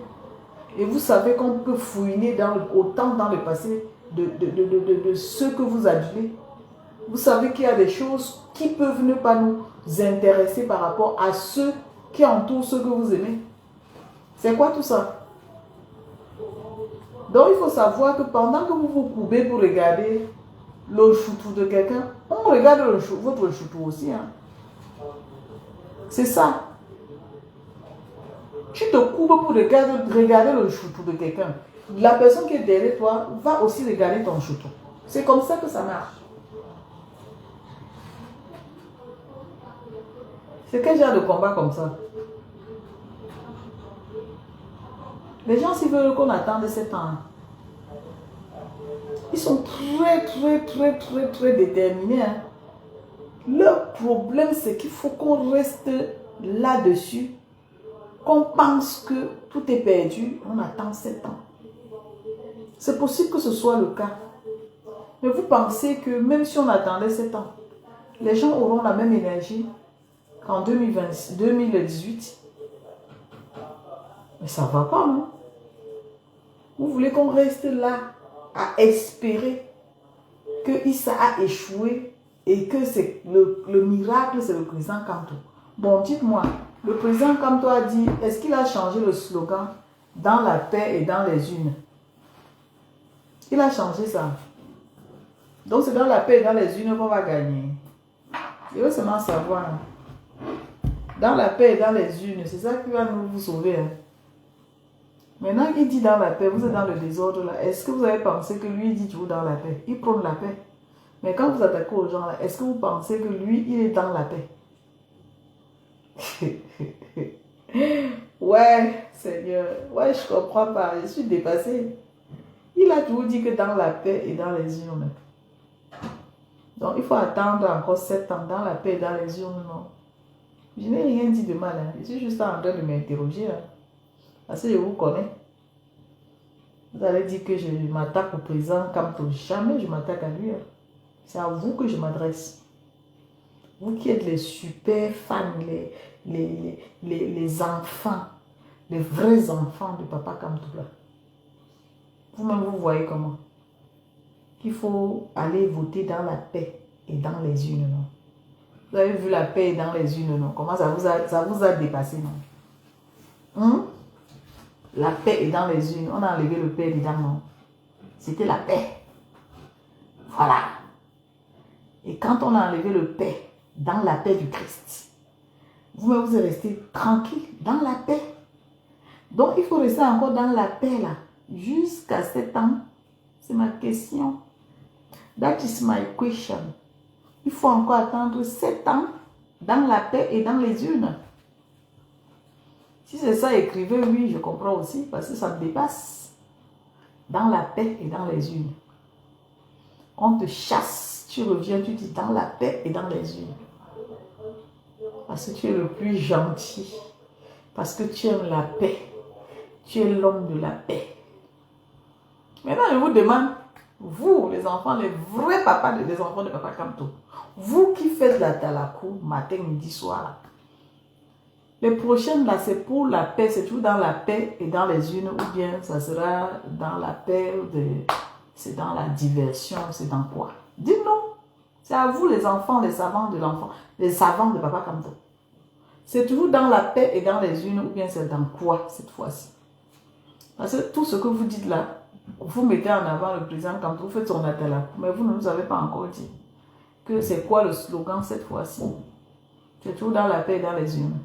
Et vous savez qu'on peut fouiner autant dans le passé de ceux que vous adulez. Vous savez qu'il y a des choses qui peuvent ne pas nous intéresser par rapport à ceux qui entourent ceux que vous aimez. C'est quoi tout ça? Donc il faut savoir que pendant que vous vous courbez pour regarder le choutou de quelqu'un, on regarde votre choutou aussi. Hein. C'est ça. Tu te courbes pour regarder le choutou de quelqu'un. la personne qui est derrière toi va aussi regarder ton choutou. C'est comme ça que ça marche. C'est quel genre de combat comme ça? Les gens, s'ils veulent qu'on attende 7 ans, ils sont très déterminés. Hein. Le problème, c'est qu'il faut qu'on reste là-dessus, qu'on pense que tout est perdu, on attend 7 ans. C'est possible que ce soit le cas. Mais vous pensez que même si on attendait 7 ans, les gens auront la même énergie qu'en 2018? Mais ça ne va pas, non? Vous voulez qu'on reste là à espérer que Issa a échoué et que c'est le miracle, c'est le président Kamto. Bon, dites-moi, le président Kamto a dit, est-ce qu'il a changé le slogan dans la paix et dans les unes? Il a changé ça. Donc c'est dans la paix et dans les unes qu'on va gagner. Je veux seulement savoir. Dans la paix et dans les unes, c'est ça qui va nous sauver. Hein. Maintenant qu'il dit dans la paix, vous êtes dans le désordre là. Est-ce que vous avez pensé que lui dit toujours dans la paix? Il prône la paix. Mais quand vous attaquez aux gens là, est-ce que vous pensez que lui, il est dans la paix? Ouais, Seigneur. Ouais, je comprends pas. Je suis dépassée. Il a toujours dit que dans la paix et dans les urnes. Donc, il faut attendre encore 7 ans dans la paix et dans les urnes, non? Je n'ai rien dit de mal. Hein. Je suis juste en train de m'interroger. Hein. Parce que je vous connais. Vous allez dire que je m'attaque au président Kamto. Jamais je m'attaque à lui. Hein. C'est à vous que je m'adresse. Vous qui êtes les super fans, les enfants, les vrais enfants de Papa Kamto. Vous-même, vous voyez comment? Qu'il faut aller voter dans la paix et dans les urnes, non? Vous avez vu la paix dans les urnes, non? Comment ça vous a dépassé, non? La paix est dans les urnes. On a enlevé le paix dedans, non? C'était la paix. Voilà. Et quand on a enlevé le paix dans la paix du Christ, vous-même vous êtes resté tranquille dans la paix. Donc il faut rester encore dans la paix là. Jusqu'à 7 ans. C'est ma question. That is my question. Il faut encore attendre 7 ans dans la paix et dans les urnes. Si c'est ça, écrivez oui, je comprends aussi, parce que ça me dépasse. Dans la paix et dans les urnes. On te chasse, tu reviens, tu dis dans la paix et dans les urnes. Parce que tu es le plus gentil. Parce que tu aimes la paix. Tu es l'homme de la paix. Maintenant, je vous demande, vous, les enfants, les vrais papas des enfants de Papa Kamto, vous qui faites la talakou matin, midi, soir, là, les prochaines, là, c'est pour la paix, c'est toujours dans la paix et dans les unes, ou bien ça sera dans la paix, c'est dans la diversion, c'est dans quoi? Dites-nous. C'est à vous, les enfants, les savants de l'enfant, les savants de Papa Kamto. C'est toujours dans la paix et dans les unes, ou bien c'est dans quoi cette fois-ci? Parce que tout ce que vous dites là, vous mettez en avant le président Kamto, vous faites son appel là, mais vous ne nous avez pas encore dit que c'est quoi le slogan cette fois-ci. C'est toujours dans la paix et dans les unes.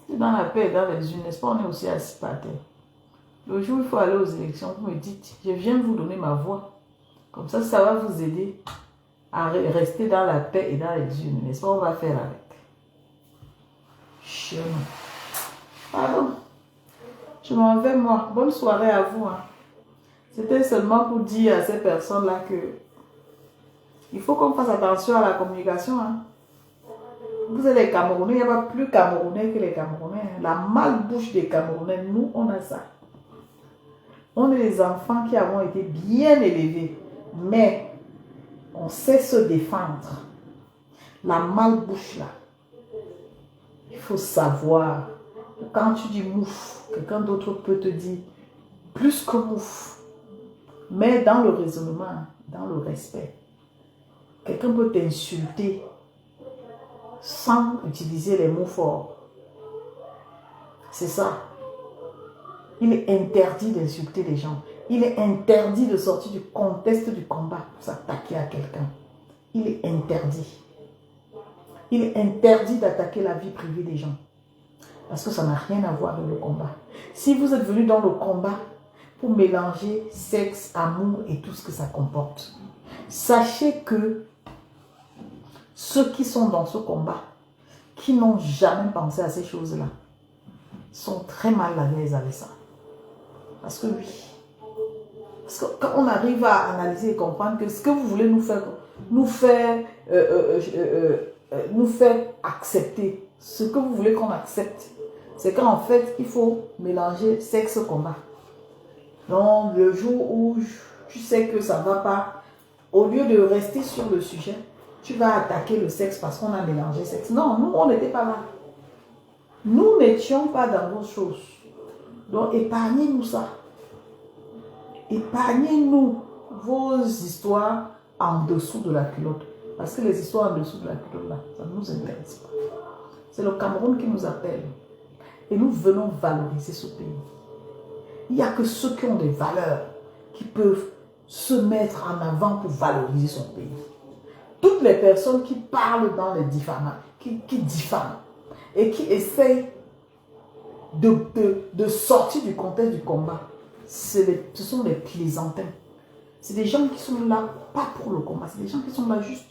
C'est dans la paix et dans les unes, n'est-ce pas? On est aussi assis par terre. Le jour où il faut aller aux élections, vous me dites, je viens vous donner ma voix. Comme ça va vous aider à rester dans la paix et dans les unes, n'est-ce pas? On va faire avec. Chien. Pardon. Je m'en vais, moi. Bonne soirée à vous. Hein. C'était seulement pour dire à ces personnes-là que il faut qu'on fasse attention à la communication. Hein. Vous êtes les Camerounais, il n'y a pas plus Camerounais que les Camerounais. La malbouche des Camerounais, nous, on a ça. On est les enfants qui avons été bien élevés, mais on sait se défendre. La malbouche, là, il faut savoir. Quand tu dis mouf, quelqu'un d'autre peut te dire plus que mouf. Mais dans le raisonnement, dans le respect, quelqu'un peut t'insulter sans utiliser les mots forts. C'est ça. Il est interdit d'insulter les gens. Il est interdit de sortir du contexte du combat pour s'attaquer à quelqu'un. Il est interdit. Il est interdit d'attaquer la vie privée des gens. Parce que ça n'a rien à voir avec le combat. Si vous êtes venu dans le combat pour mélanger sexe, amour et tout ce que ça comporte. Sachez que ceux qui sont dans ce combat, qui n'ont jamais pensé à ces choses-là, sont très mal à l'aise avec ça. Parce que oui. Parce que quand on arrive à analyser et comprendre que ce que vous voulez nous faire accepter, ce que vous voulez qu'on accepte, c'est qu'en fait, il faut mélanger sexe-combat. Donc, le jour où tu sais que ça ne va pas, au lieu de rester sur le sujet, tu vas attaquer le sexe parce qu'on a mélangé sexe. Non, nous, on n'était pas là. Nous n'étions pas dans vos choses. Donc, épargnez-nous ça. Épargnez-nous vos histoires en dessous de la culotte. Parce que les histoires en dessous de la culotte, là, ça ne nous intéresse pas. C'est le Cameroun qui nous appelle. Et nous venons valoriser ce pays. Il n'y a que ceux qui ont des valeurs qui peuvent se mettre en avant pour valoriser son pays. Toutes les personnes qui parlent dans les diffamants, qui diffament et qui essayent de sortir du contexte du combat, ce sont des plaisantins. C'est des gens qui sont là, pas pour le combat, c'est des gens qui sont là juste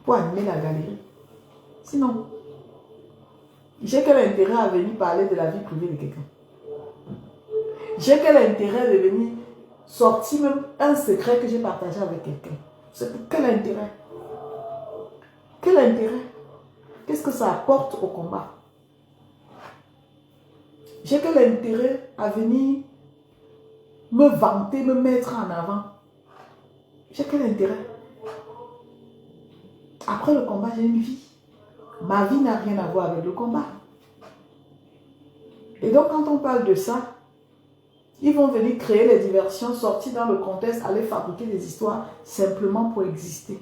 pour animer la galerie. Sinon, j'ai quel intérêt à venir parler de la vie privée de quelqu'un? J'ai quel intérêt de venir sortir même un secret que j'ai partagé avec quelqu'un? C'est pour quel intérêt? Quel intérêt? Qu'est-ce que ça apporte au combat? J'ai quel intérêt à venir me vanter, me mettre en avant? J'ai quel intérêt? Après le combat, j'ai une vie. Ma vie n'a rien à voir avec le combat. Et donc, quand on parle de ça, ils vont venir créer les diversions, sortir dans le contexte, aller fabriquer des histoires simplement pour exister.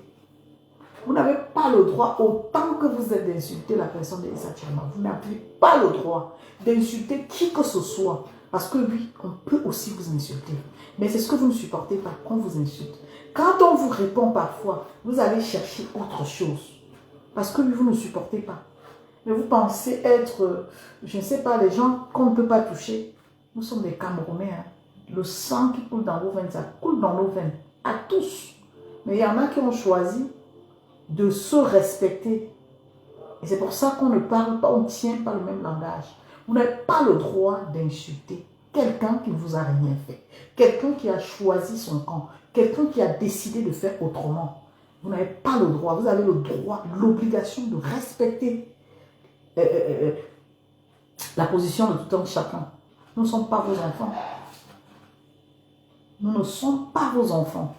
Vous n'avez pas le droit, autant que vous êtes d'insulter la personne de Issa Tchama, vous n'avez pas le droit d'insulter qui que ce soit. Parce que oui, on peut aussi vous insulter. Mais c'est ce que vous ne supportez pas, qu'on vous insulte. Quand on vous répond parfois, vous allez chercher autre chose. Parce que oui, vous ne supportez pas. Mais vous pensez être, je ne sais pas, les gens qu'on ne peut pas toucher. Nous sommes des Camerounais. Hein. Le sang qui coule dans vos veines, ça coule dans nos veines. À tous. Mais il y en a qui ont choisi de se respecter. Et c'est pour ça qu'on ne parle pas, on ne tient pas le même langage. Vous n'avez pas le droit d'insulter quelqu'un qui ne vous a rien fait. Quelqu'un qui a choisi son camp. Quelqu'un qui a décidé de faire autrement. Vous n'avez pas le droit. Vous avez le droit, l'obligation de respecter la position de tout un chacun. Nous ne sommes pas vos enfants. Nous ne sommes pas vos enfants.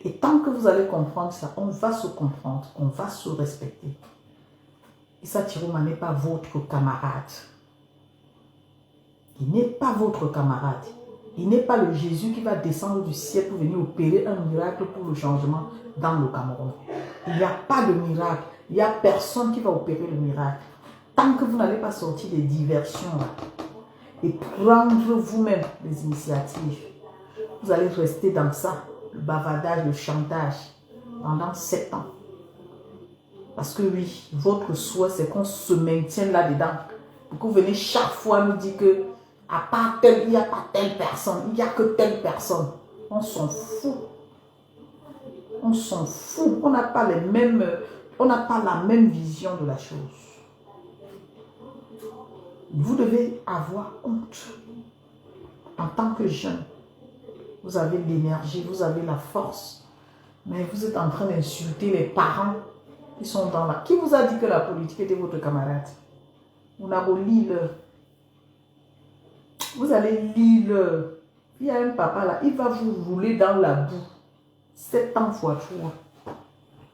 Et tant que vous allez comprendre ça, on va se comprendre, on va se respecter. Issa Chiroma n'est pas votre camarade. Il n'est pas votre camarade. Il n'est pas le Jésus qui va descendre du ciel pour venir opérer un miracle pour le changement dans le Cameroun. Il n'y a pas de miracle. Il n'y a personne qui va opérer le miracle. Tant que vous n'allez pas sortir des diversions et prendre vous-même les initiatives, vous allez rester dans ça, le bavardage, le chantage, pendant 7 ans. Parce que oui, votre souhait, c'est qu'on se maintienne là-dedans. Pour que vous venez chaque fois nous dire que à part tel, il n'y a pas telle personne, il n'y a que telle personne. On s'en fout. On s'en fout. On n'a pas les mêmes, on n'a pas la même vision de la chose. Vous devez avoir honte. En tant que jeune, vous avez l'énergie, vous avez la force. Mais vous êtes en train d'insulter les parents qui sont dans la... Qui vous a dit que la politique était votre camarade? Vous n'avez lire. Vous allez lire. Il y a un papa là, il va vous rouler dans la boue. 7 ans fois 3.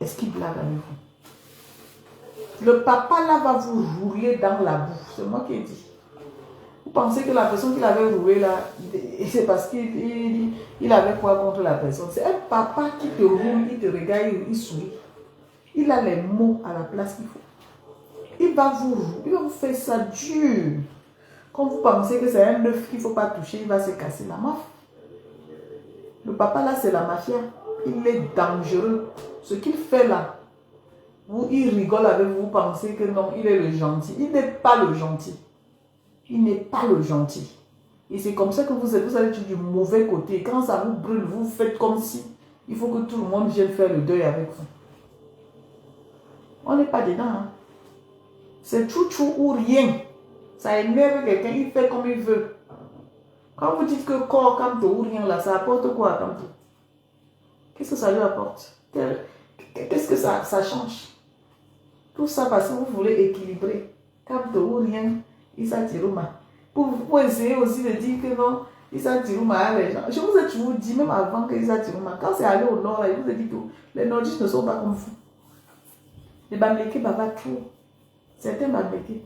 Est-ce qu'il blague avec vous? Le papa là va vous rouler dans la boue. C'est moi qui ai dit. Vous pensez que la personne qui l'avait roulé là, c'est parce qu'il avait quoi contre la personne? C'est un papa qui te roule, il te regarde, il sourit. Il a les mots à la place qu'il faut. Il va vous faire ça dur. Quand vous pensez que c'est un œuf qu'il ne faut pas toucher, il va se casser la main. Le papa là, c'est la mafia. Il est dangereux. Ce qu'il fait là, il rigole avec vous, vous pensez que non, il est le gentil. Il n'est pas le gentil. Il n'est pas le gentil. Et c'est comme ça que vous allez du mauvais côté. Quand ça vous brûle, vous faites comme si il faut que tout le monde vienne faire le deuil avec vous. On n'est pas dedans. Hein. C'est chouchou ou rien. Ça énerve quelqu'un, il fait comme il veut. Quand vous dites que corps, camto ou rien là, ça apporte quoi à camto? Qu'est-ce que ça lui apporte? Qu'est-ce que ça change? Tout ça parce que vous voulez équilibrer. Camto ou rien, il s'attire au mal. Pour essayer aussi de dire que non, il s'attire au mal les gens. Je vous ai toujours dit, même avant que ils s'attirent au mal, quand c'est allé au nord, là, je vous ai dit que les nordistes ne sont pas comme vous. Les Bamlékés bavardent trop. Certains Bamlékés.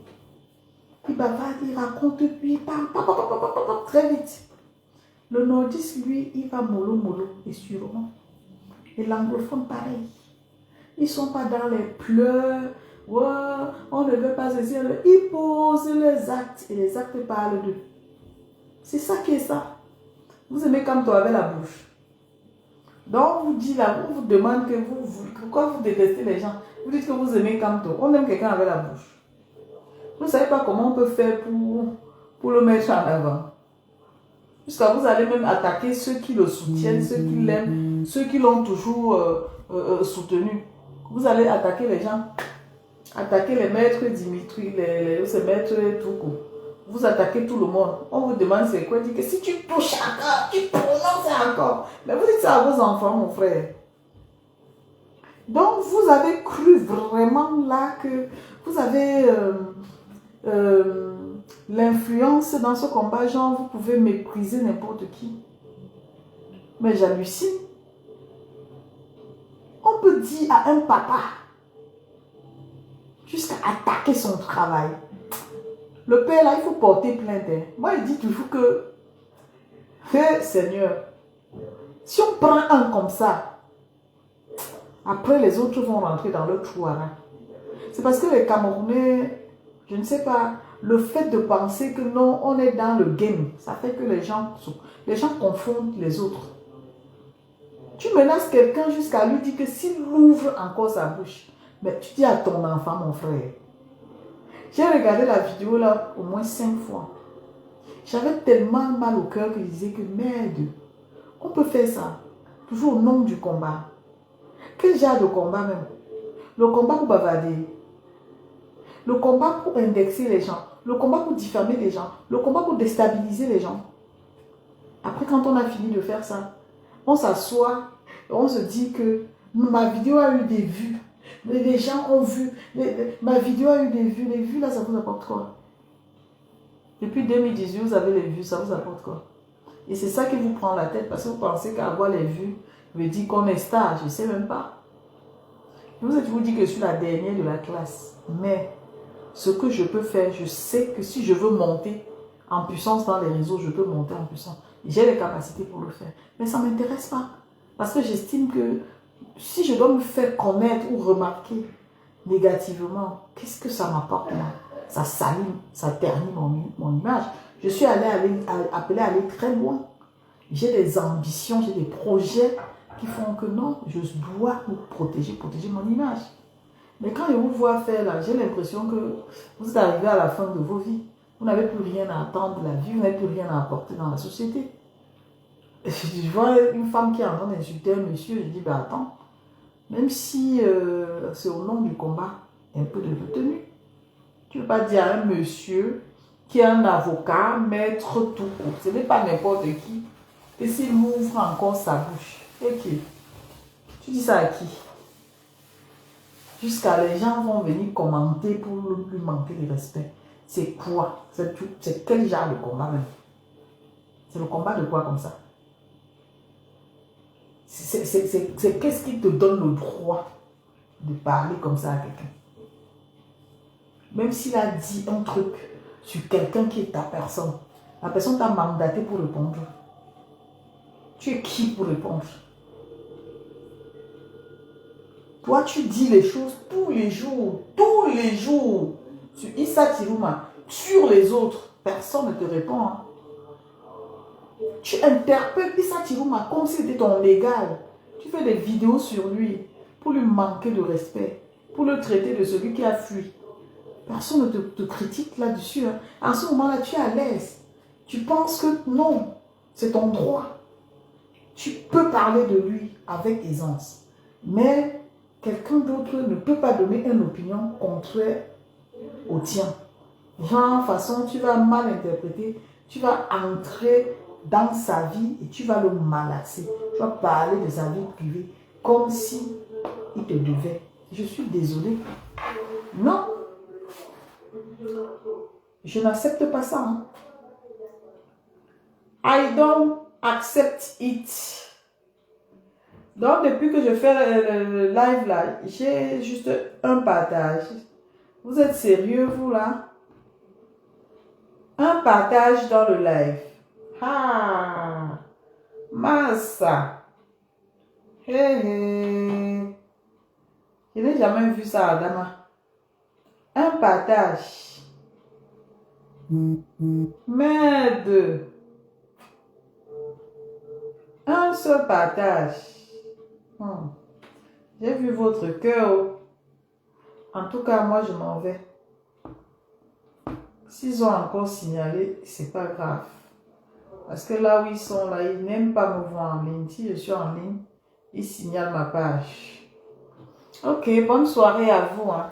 Il bavarde, il raconte, puis il parle très vite. Le nordiste, lui, il va mollo et sûrement. Et l'anglophone, pareil. Ils ne sont pas dans les pleurs. Ouais, on ne veut pas ceci. Ils posent les actes et les actes parlent d'eux. C'est ça qui est ça. Vous aimez comme toi avec la bouche. Donc, vous dit là, on vous demande que pourquoi vous détestez les gens. Vous dites que vous aimez comme toi. On aime quelqu'un avec la bouche. Vous ne savez pas comment on peut faire pour le mettre en avant. Jusqu'à vous allez même attaquer ceux qui le soutiennent, ceux qui l'aiment, ceux qui l'ont toujours soutenu. Vous allez attaquer les gens. Attaquer les maîtres Dimitri, ces maîtres Toukou. Vous attaquez tout le monde. On vous demande c'est quoi. Dit que si tu touches encore, tu prononces encore. Mais vous dites ça à vos enfants, mon frère. Donc, vous avez cru vraiment là que vous avez l'influence dans ce combat. Genre, vous pouvez mépriser n'importe qui. Mais j'hallucine. On peut dire à un papa jusqu'à attaquer son travail. Le père là, il faut porter plainte. Hein. Moi, je dis toujours que, Seigneur, si on prend un comme ça, après les autres vont rentrer dans le trou. C'est parce que les Camerounais, je ne sais pas, le fait de penser que non, on est dans le game, ça fait que les gens confondent les autres. Tu menaces quelqu'un jusqu'à lui dire que s'il ouvre encore sa bouche, mais tu dis à ton enfant, mon frère. J'ai regardé la vidéo là au moins 5 fois. J'avais tellement mal au cœur que je disais que merde, on peut faire ça. Toujours au nom du combat. Quel genre de combat même? Le combat pour bavarder. Le combat pour indexer les gens. Le combat pour diffamer les gens. Le combat pour déstabiliser les gens. Après, quand on a fini de faire ça, on s'assoit et on se dit que ma vidéo a eu des vues. Les gens ont vu. Ma vidéo a eu des vues. Les vues, là, ça vous apporte quoi? Depuis 2018, vous avez les vues, ça vous apporte quoi? Et c'est ça qui vous prend la tête parce que vous pensez qu'avoir les vues veut dire qu'on est star. Je ne sais même pas. Je vous ai toujours dit que je suis la dernière de la classe. Mais ce que je peux faire, je sais que si je veux monter en puissance dans les réseaux, je peux monter en puissance. J'ai les capacités pour le faire. Mais ça ne m'intéresse pas. Parce que j'estime que si je dois me faire connaître ou remarquer négativement, qu'est-ce que ça m'apporte moi? Ça salit, ça ternit mon image. Je suis appelée à aller très loin. J'ai des ambitions, j'ai des projets qui font que non, je dois me protéger mon image. Mais quand je vous vois faire là, j'ai l'impression que vous êtes arrivé à la fin de vos vies. Vous n'avez plus rien à attendre de la vie, vous n'avez plus rien à apporter dans la société. Je vois une femme qui est en train d'insulter un monsieur, je dis, ben attends, même si c'est au nom du combat, un peu de retenue. Tu ne peux pas dire à un monsieur qui est un avocat, maître tout court. Ce n'est pas n'importe qui. Et s'il ouvre encore sa bouche, ok. Tu dis ça à qui? Jusqu'à les gens vont venir commenter pour lui manquer de respect. C'est quoi? C'est quel genre de combat même? C'est le combat de quoi comme ça? C'est qu'est-ce qui te donne le droit de parler comme ça à quelqu'un? Même s'il a dit un truc sur quelqu'un qui est ta personne, la personne t'a mandaté pour répondre. Tu es qui pour répondre? Toi, tu dis les choses tous les jours sur Issa Tiruma, sur les autres. Personne ne te répond. Hein. Tu interpelles Issa Tiruma comme si c'était ton égal. Tu fais des vidéos sur lui pour lui manquer de respect, pour le traiter de celui qui a fui. Personne ne te critique là-dessus. Hein. En ce moment-là, tu es à l'aise. Tu penses que non, c'est ton droit. Tu peux parler de lui avec aisance. Mais quelqu'un d'autre ne peut pas donner une opinion contraire au tien. Genre, façon, tu vas mal interpréter, tu vas entrer dans sa vie et tu vas le malaxer. Tu vas parler de sa vie privée comme si il te devait. Je suis désolée. Non, je n'accepte pas ça. Hein. I don't accept it. Donc, depuis que je fais le live là, j'ai juste un partage. Vous êtes sérieux, vous là? Un partage dans le live. Ah, massa. Hé, hé. Je n'ai jamais vu ça, Adama. Un partage. Merde. Un seul partage. J'ai vu votre cœur. En tout cas, moi, je m'en vais. S'ils ont encore signalé, c'est pas grave. Parce que là où ils sont, là, ils n'aiment pas me voir en ligne. Si je suis en ligne, ils signalent ma page. Ok, bonne soirée à vous. Hein.